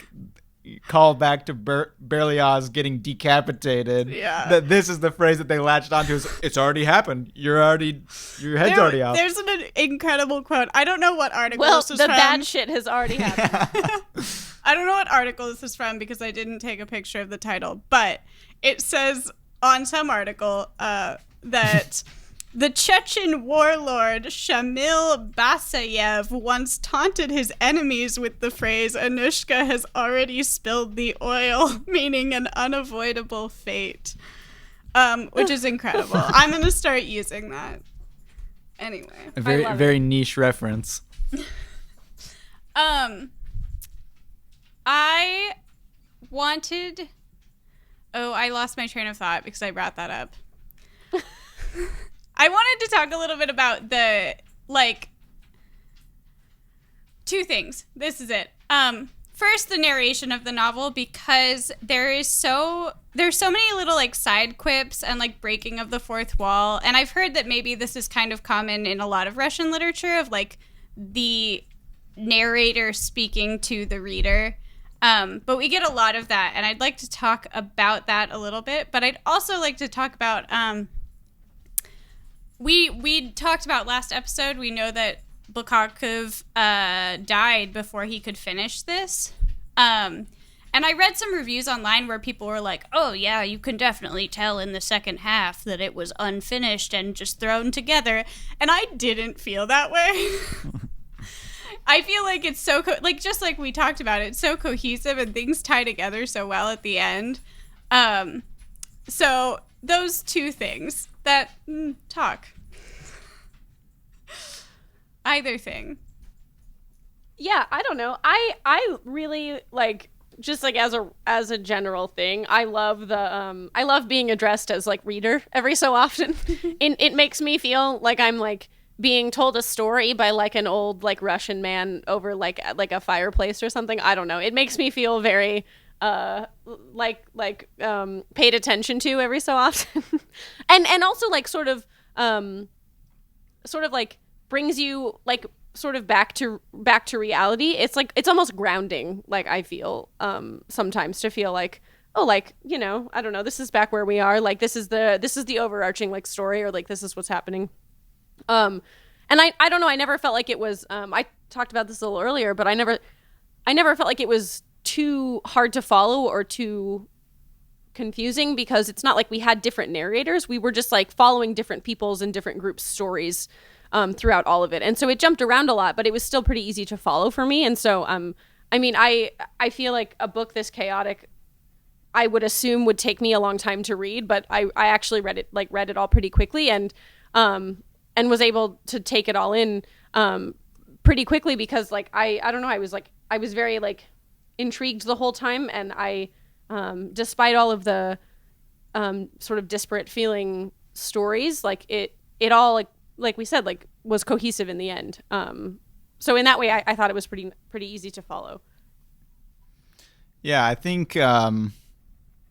call back to Berlioz getting decapitated. Yeah. That this is the phrase that they latched onto. It's already happened. Your head's already off. There's an incredible quote. I don't know what article this is the from. bad shit has already happened. I don't know what article this is from because I didn't take a picture of the title, but it says on some article that the Chechen warlord Shamil Basayev once taunted his enemies with the phrase, Anushka has already spilled the oil, meaning an unavoidable fate, which is incredible. I'm going to start using that. Anyway. A very niche reference. I lost my train of thought because I brought that up. I wanted to talk a little bit about the, like, two things. This is it. First, the narration of the novel, because there's so many little, like, side quips and, like, breaking of the fourth wall. And I've heard that maybe this is kind of common in a lot of Russian literature, of, like, the narrator speaking to the reader. But we get a lot of that, and I'd like to talk about that a little bit. But I'd also like to talk about... We talked about last episode. We know that Bulgakov died before he could finish this. And I read some reviews online where people were like, oh, yeah, you can definitely tell in the second half that it was unfinished and just thrown together. And I didn't feel that way. I feel like it's so, just like we talked about, it's so cohesive and things tie together so well at the end. So those two things that talk. Either thing. Yeah, I don't know. I really like just like as a general thing, I love I love being addressed as like reader every so often. It makes me feel like I'm like being told a story by like an old like Russian man over like a fireplace or something. I don't know. It makes me feel very paid attention to every so often. and also like sort of like brings you like sort of back to reality. It's like it's almost grounding, like I feel sometimes, to feel like, oh, like, you know, I don't know, this is back where we are, like this is the overarching like story, or like this is what's happening. And I don't know, I never felt like it was I talked about this a little earlier, but I never felt like it was too hard to follow or too confusing, because it's not like we had different narrators. We were just like following different people's and different groups' stories throughout all of it. And so it jumped around a lot, but it was still pretty easy to follow for me. And so, I mean, I feel like a book this chaotic, I would assume would take me a long time to read, but I actually read it all pretty quickly, and was able to take it all in pretty quickly, because like, I don't know, I was very like intrigued the whole time. And I, despite all of the sort of disparate feeling stories, like it all like we said, like was cohesive in the end. So in that way, I thought it was pretty easy to follow. Yeah, I think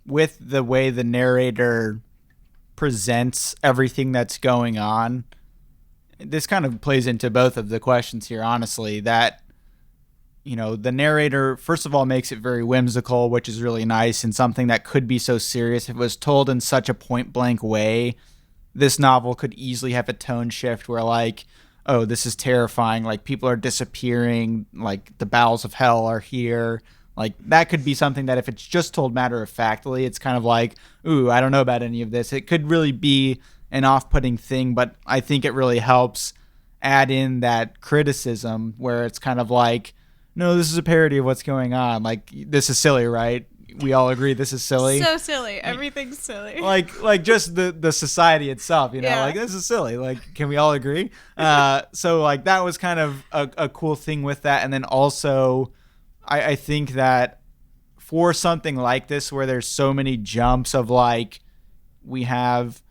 with the way the narrator presents everything that's going on, this kind of plays into both of the questions here, honestly, that, you know, the narrator, first of all, makes it very whimsical, which is really nice, and something that could be so serious. If it was told in such a point-blank way, this novel could easily have a tone shift where, like, oh, this is terrifying, like, people are disappearing, like, the bowels of hell are here. Like, that could be something that if it's just told matter-of-factly, it's kind of like, ooh, I don't know about any of this. It could really be an off-putting thing, but I think it really helps add in that criticism where it's kind of like, no, this is a parody of what's going on. Like, this is silly, right? We all agree this is silly. So silly. Everything's silly. Like just the society itself, you know, Yeah. like this is silly. Like, can we all agree? So like that was kind of a cool thing with that. And then also I think that for something like this, where there's so many jumps of like, we have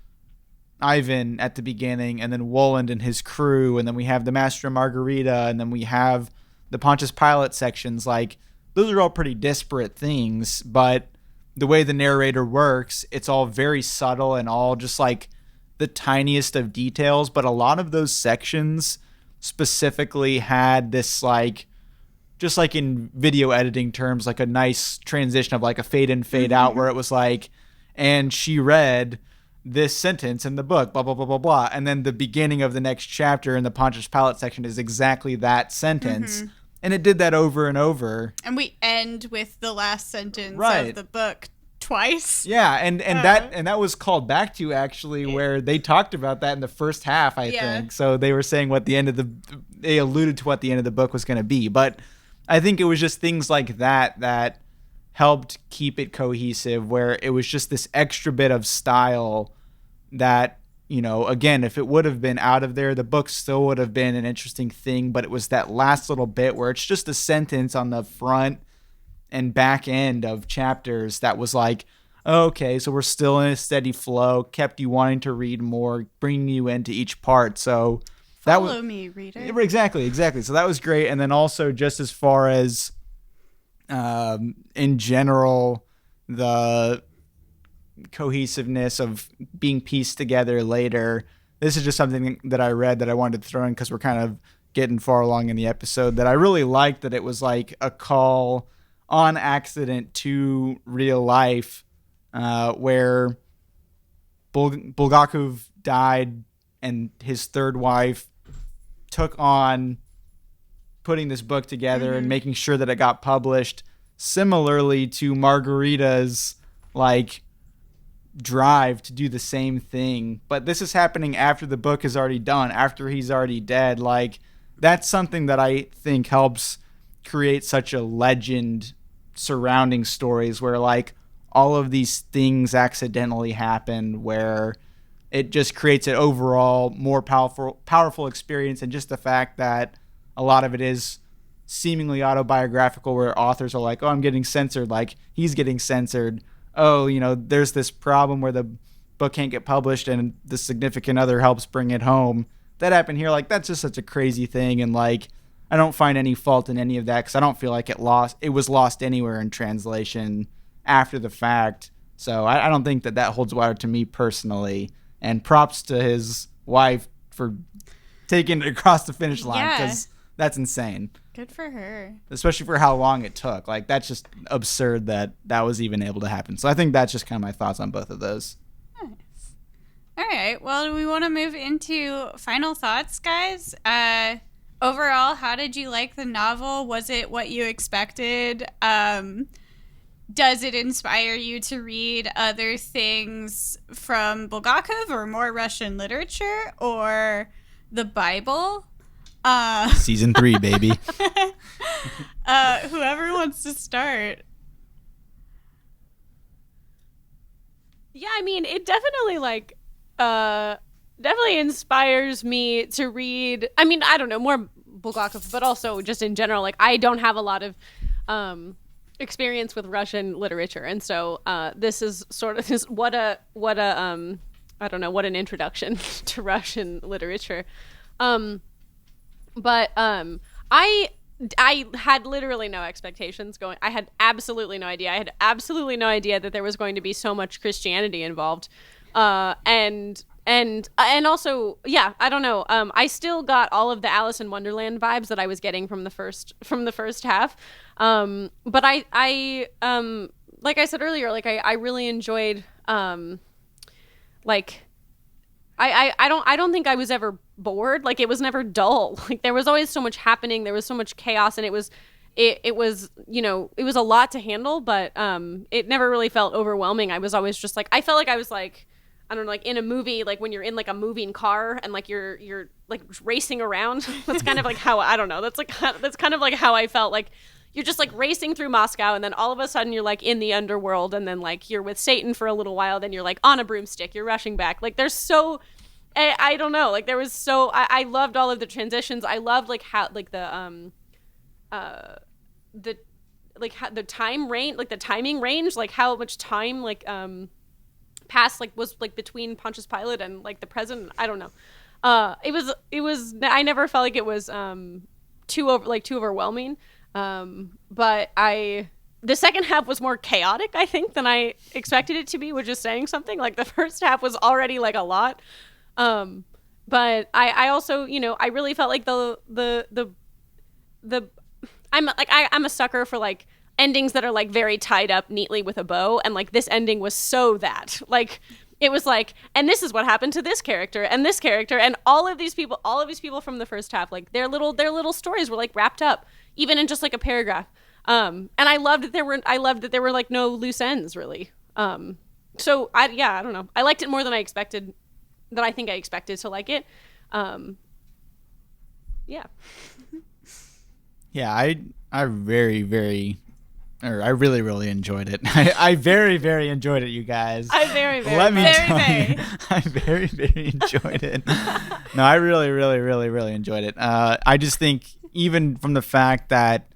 Ivan at the beginning, and then Woland and his crew, and then we have the Master and Margarita, and then we have the Pontius Pilate sections, like, those are all pretty disparate things, but the way the narrator works, it's all very subtle and all just like the tiniest of details. But a lot of those sections specifically had this, like, just like in video editing terms, like a nice transition of like a fade in, fade out, where it was like, and she read this sentence in the book, blah, blah, blah, blah, blah. And then the beginning of the next chapter in the Pontius Pilate section is exactly that sentence. Mm-hmm. And it did that over and over. And we end with the last sentence right. of the book twice. Yeah, and that was called back to, actually, where they talked about that in the first half, I think. So they were saying what the end of they alluded to what the end of the book was going to be. But I think it was just things like that helped keep it cohesive, where it was just this extra bit of style that, you know, again, if it would have been out of there, the book still would have been an interesting thing, but it was that last little bit where it's just a sentence on the front and back end of chapters that was like, oh, okay, so we're still in a steady flow, kept you wanting to read more, bringing you into each part. So that Follow me, reader. Exactly. So that was great. And then also, just as far as in general, the cohesiveness of being pieced together later. This is just something that I read that I wanted to throw in because we're kind of getting far along in the episode, that I really liked, that it was like a call on accident to real life, where Bulgakov died and his third wife took on putting this book together and making sure that it got published, similarly to Margarita's like drive to do the same thing. But this is happening after the book is already done, after he's already dead. Like, that's something that I think helps create such a legend surrounding stories, where like all of these things accidentally happen, where it just creates an overall more powerful experience. And just the fact that a lot of it is seemingly autobiographical where authors are like, oh, I'm getting censored, like he's getting censored. Oh, there's this problem where the book can't get published and the significant other helps bring it home. That happened here. Like, that's just such a crazy thing. And like, I don't find any fault in any of that because I don't feel like it was lost anywhere in translation after the fact. So I don't think that holds water to me personally. And props to his wife for taking it across the finish line because that's insane. Good for her. Especially for how long it took. Like, that's just absurd that was even able to happen. So I think that's just kind of my thoughts on both of those. Nice. All right. Well, we want to move into final thoughts, guys. Overall, how did you like the novel? Was it what you expected? Does it inspire you to read other things from Bulgakov or more Russian literature or the Bible? Season 3, baby. Whoever wants to start. Yeah, I mean, it definitely definitely inspires me to read. I mean, I don't know, more Bulgakov, but also just in general, like I don't have a lot of experience with Russian literature, and so this is sort of what an introduction to Russian literature. But I had literally no expectations going. I had absolutely no idea. I had absolutely no idea that there was going to be so much Christianity involved. And also, yeah, I don't know. I still got all of the Alice in Wonderland vibes that I was getting from the first half. But I like I said earlier, like I really enjoyed, like I don't think I was ever bored. Like it was never dull. Like there was always so much happening. There was so much chaos, and it was it was a lot to handle, but it never really felt overwhelming. I was always just like, I felt like I was like, I don't know, like in a movie, like when you're in like a moving car and like you're like racing around. That's kind of like how, I don't know. That's kind of like how I felt. Like you're just like racing through Moscow, and then all of a sudden you're like in the underworld, and then like you're with Satan for a little while, then you're like on a broomstick, you're rushing back. Like there's so, I don't know, like there was so, I loved all of the transitions. I loved like how like the time range, like the timing range, like how much time like passed like was like between Pontius Pilate and like the president. I don't know. It was I never felt like it was too overwhelming. But the second half was more chaotic, I think, than I expected it to be, which is saying something. Like the first half was already like a lot. But I also, I really felt like I'm a sucker for like endings that are like very tied up neatly with a bow, and like this ending was so that like it was like, and this is what happened to this character and this character and all of these people from the first half, like their little stories were like wrapped up even in just like a paragraph. And I loved that there were like no loose ends really. So I don't know, I liked it more than I expected, than I think I expected to like it. Yeah. Yeah, I really, really enjoyed it. I very, very enjoyed it, you guys. I very, very, Let me very, tell very. you, I very, very enjoyed it. No, I really, really, really, really enjoyed it. I just think even from the fact that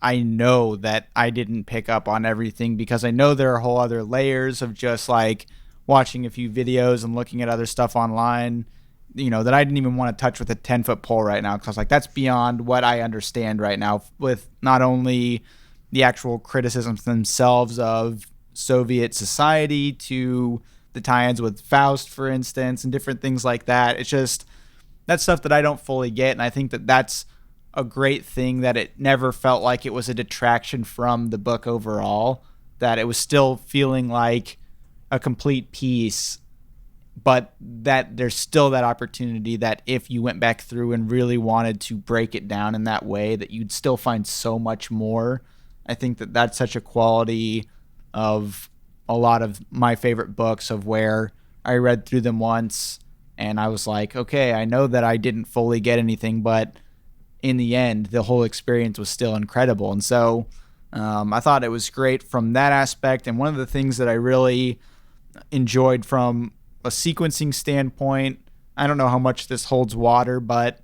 I know that I didn't pick up on everything, because I know there are whole other layers of just like watching a few videos and looking at other stuff online, that I didn't even want to touch with a 10-foot pole right now, because like that's beyond what I understand right now, with not only the actual criticisms themselves of Soviet society to the tie-ins with Faust, for instance, and different things like that. It's just, that's stuff that I don't fully get, and I think that that's a great thing, that it never felt like it was a detraction from the book overall, that it was still feeling like a complete piece, but that there's still that opportunity that if you went back through and really wanted to break it down in that way, that you'd still find so much more. I think that that's such a quality of a lot of my favorite books, of where I read through them once and I was like, okay, I know that I didn't fully get anything, but in the end, the whole experience was still incredible. And so I thought it was great from that aspect. And one of the things that I really enjoyed from a sequencing standpoint, I don't know how much this holds water, but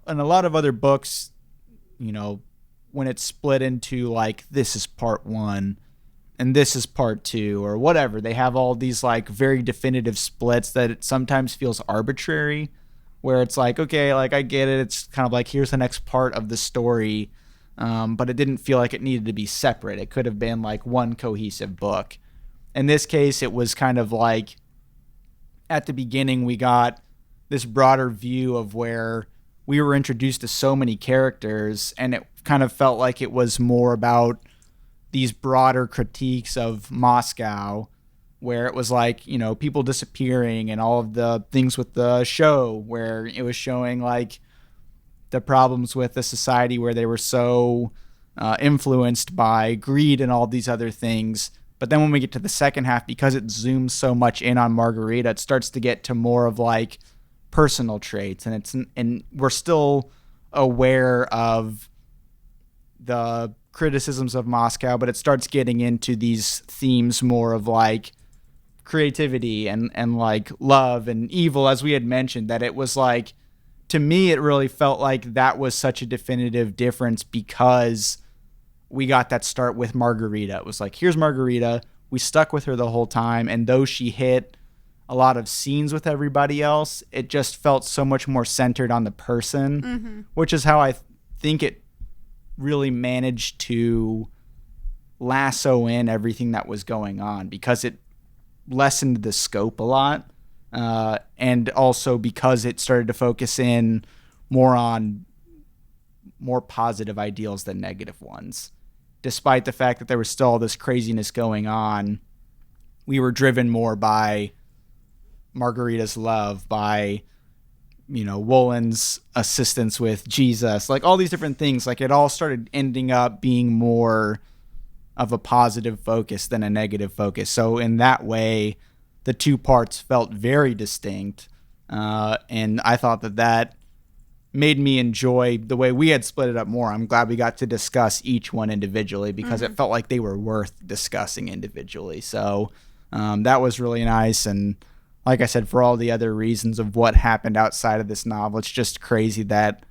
in a lot of other books, when it's split into like, this is part 1 and this is part 2 or whatever, they have all these like very definitive splits that it sometimes feels arbitrary, where it's like, okay, like I get it, it's kind of like, here's the next part of the story, but it didn't feel like it needed to be separate. It could have been like one cohesive book. In this case, it was kind of like, at the beginning we got this broader view of where we were introduced to so many characters, and it kind of felt like it was more about these broader critiques of Moscow, where it was like, people disappearing and all of the things with the show, where it was showing like the problems with the society where they were so influenced by greed and all these other things. But then when we get to the second half, because it zooms so much in on Margarita, it starts to get to more of like personal traits, and we're still aware of the criticisms of Moscow, but it starts getting into these themes more of like creativity and like love and evil, as we had mentioned. That it was like, to me, it really felt like that was such a definitive difference, because we got that start with Margarita. It was like, here's Margarita, we stuck with her the whole time, and though she hit a lot of scenes with everybody else, it just felt so much more centered on the person, which is how I think it really managed to lasso in everything that was going on, because it lessened the scope a lot, and also because it started to focus in more on more positive ideals than negative ones. Despite the fact that there was still all this craziness going on, we were driven more by Margarita's love, by Wolin's assistance with Jesus, like all these different things. Like it all started ending up being more of a positive focus than a negative focus. So in that way, the two parts felt very distinct, and I thought that made me enjoy the way we had split it up more. I'm glad we got to discuss each one individually, because it felt like they were worth discussing individually. So that was really nice. And like I said, for all the other reasons of what happened outside of this novel, it's just crazy that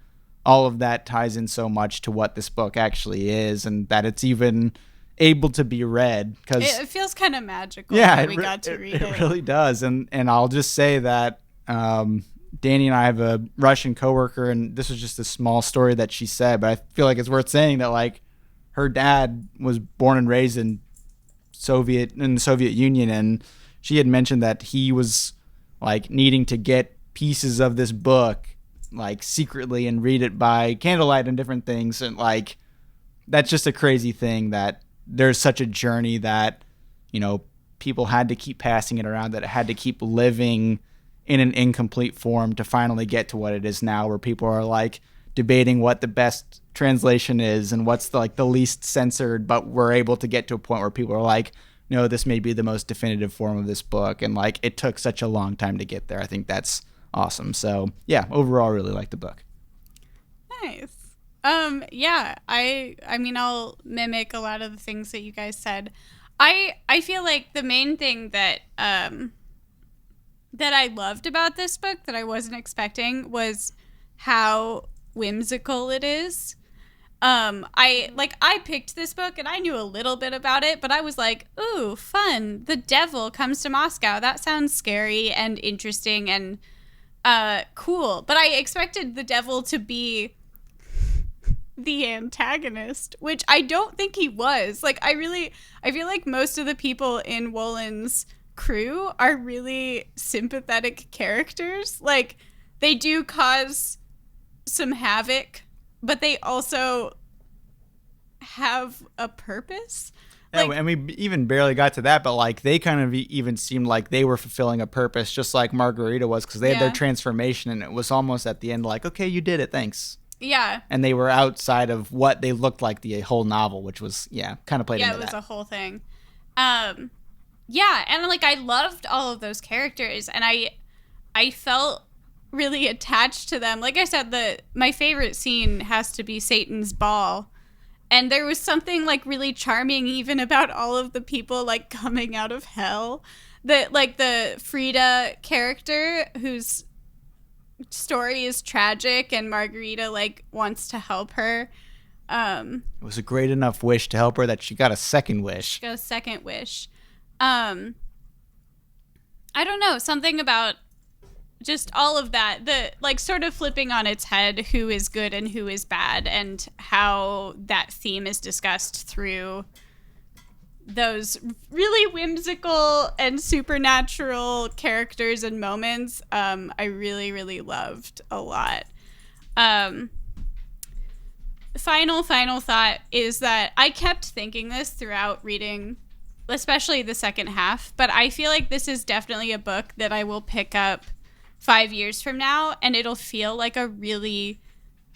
all of that ties in so much to what this book actually is, and that it's even able to be read. Because it feels kind of magical that we got to read it. It really does. And I'll just say that Danny and I have a Russian coworker, and this was just a small story that she said, but I feel like it's worth saying that like her dad was born and raised in the Soviet Union, and she had mentioned that he was like needing to get pieces of this book like secretly and read it by candlelight and different things. And like, that's just a crazy thing, that there's such a journey that, people had to keep passing it around, that it had to keep living in an incomplete form to finally get to what it is now, where people are like debating what the best translation is and what's the least censored, but we're able to get to a point where people are like, no, this may be the most definitive form of this book. And like, it took such a long time to get there. I think that's awesome. So yeah, overall, really like the book. Nice. Yeah, I mean, I'll mimic a lot of the things that you guys said. I feel like the main thing that I loved about this book that I wasn't expecting was how whimsical it is. I picked this book and I knew a little bit about it, but I was like, ooh, fun. The devil comes to Moscow. That sounds scary and interesting and cool. But I expected the devil to be the antagonist, which I don't think he was. Like, I feel like most of the people in Wolin's crew are really sympathetic characters. Like, they do cause some havoc, but they also have a purpose. Like, and we even barely got to that, but like, they kind of even seemed like they were fulfilling a purpose, just like Margarita was, because they had their transformation, and it was almost at the end like, okay, you did it, thanks. Yeah. And they were outside of what they looked like the whole novel, which was, kind of played into that. Yeah, it was a whole thing. Yeah, and like, I loved all of those characters, and I felt really attached to them. Like I said, my favorite scene has to be Satan's ball. And there was something like really charming even about all of the people like coming out of hell. The Frida character, whose story is tragic, and Margarita like wants to help her. It was a great enough wish to help her that she got a second wish. Got a second wish. I don't know, something about just all of that, the like sort of flipping on its head who is good and who is bad, and how that theme is discussed through those really whimsical and supernatural characters and moments. I really, really loved a lot. Final thought is that I kept thinking this throughout reading, especially the second half, but I feel like this is definitely a book that I will pick up 5 years from now, and it'll feel like a really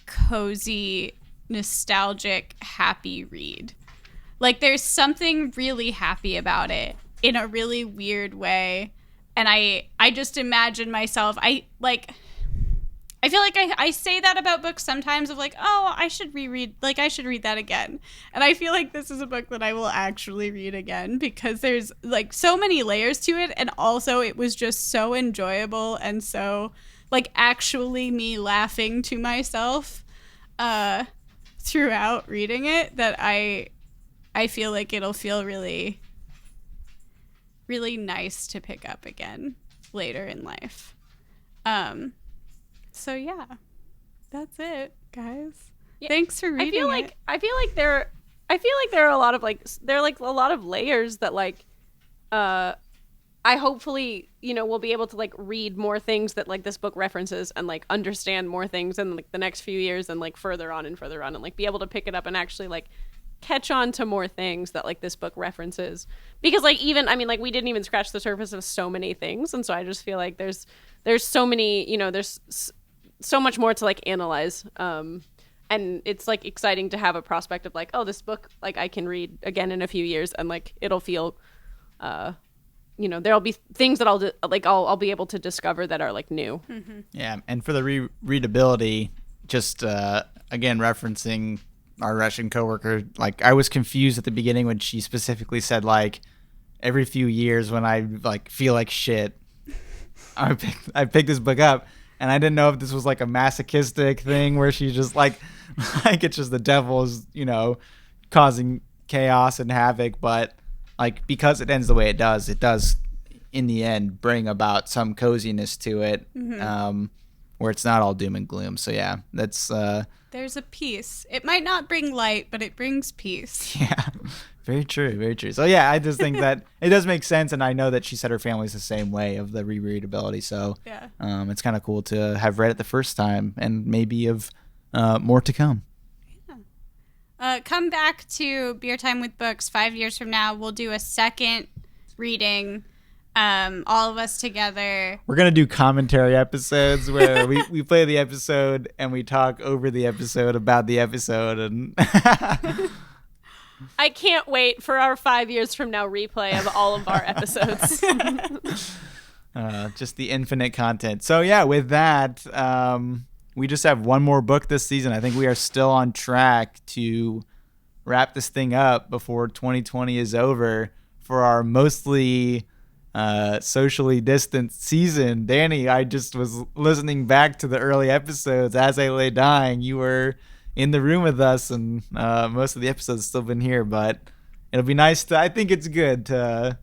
cozy, nostalgic, happy read. Like, there's something really happy about it in a really weird way. And I just imagine myself, I feel like I say that about books sometimes of like, oh, I should read that again. And I feel like this is a book that I will actually read again, because there's like so many layers to it. And also it was just so enjoyable, and so like actually me laughing to myself throughout reading it, that I feel like it'll feel really, really nice to pick up again later in life. So yeah, that's it, guys. Yeah. Thanks for reading it. I feel like there are a lot of a lot of layers that like I hopefully, will be able to like read more things that like this book references, and like understand more things in like the next few years, and like further on, and like be able to pick it up and actually like catch on to more things that like this book references, because like even we didn't even scratch the surface of so many things, and so I just feel like there's so many, there's so much more to like analyze, and it's like exciting to have a prospect of like, oh, this book like I can read again in a few years, and like it'll feel there'll be things that I'll be able to discover that are like new. Mm-hmm. Yeah, and for the readability, just again referencing our Russian coworker, like I was confused at the beginning when she specifically said like every few years when I like feel like shit, I pick this book up, and I didn't know if this was like a masochistic thing where she just like it's just the devil is causing chaos and havoc, but like because it ends the way it does in the end bring about some coziness to it, mm-hmm. Where it's not all doom and gloom. So yeah, that's there's a peace. It might not bring light, but it brings peace. Yeah, very true, very true. So yeah, I just think that it does make sense, and I know that she said her family's the same way of the rereadability. So yeah, it's kind of cool to have read it the first time, and maybe of more to come. Yeah. Come back to Beer Time with Books 5 years from now. We'll do a second reading. All of us together. We're gonna do commentary episodes where we play the episode and we talk over the episode about the episode, and I can't wait for our 5 years from now replay of all of our episodes. Just the infinite content. So yeah, with that, we just have one more book this season. I think we are still on track to wrap this thing up before 2020 is over for our mostly socially distanced season. Danny, I just was listening back to the early episodes as I lay dying. You were in the room with us, and most of the episodes still been here, but it'll be nice I think it's good to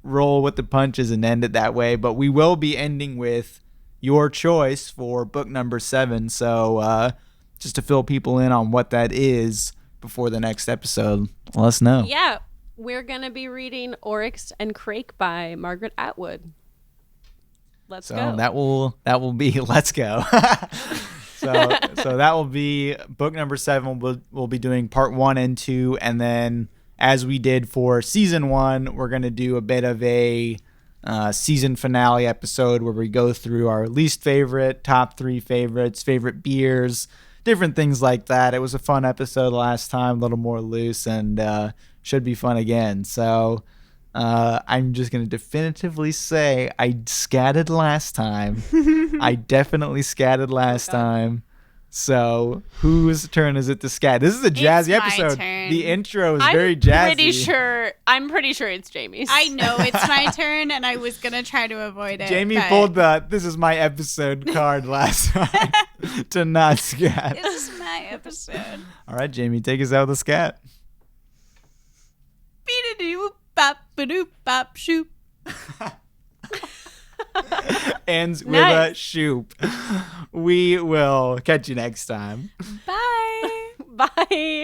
roll with the punches and end it that way. But we will be ending with your choice for book number 7. So just to fill people in on what that is before the next episode, let us know. Yeah. We're going to be reading Oryx and Crake by Margaret Atwood. Let's go. So that will be Let's Go. so that will be book number 7. We'll be doing part 1 and 2, and then as we did for season 1, we're going to do a bit of a season finale episode where we go through our least favorite, top 3 favorites, favorite beers, different things like that. It was a fun episode last time, a little more loose, and should be fun again. So I'm just going to definitively say I scatted last time. I definitely scatted last time. So whose turn is it to scat? This is a jazzy episode. Turn. The intro is very jazzy. I'm pretty sure it's Jamie's. I know it's my turn, and I was going to try to avoid it. Jamie pulled the "this is my episode" card last time. to not scat. This is my episode. All right, Jamie, take us out with a scat. Beep-a-doo-bop-a-doo-bop-shoop. Ends with Nice. a shoop. We will catch you next time. Bye. Bye.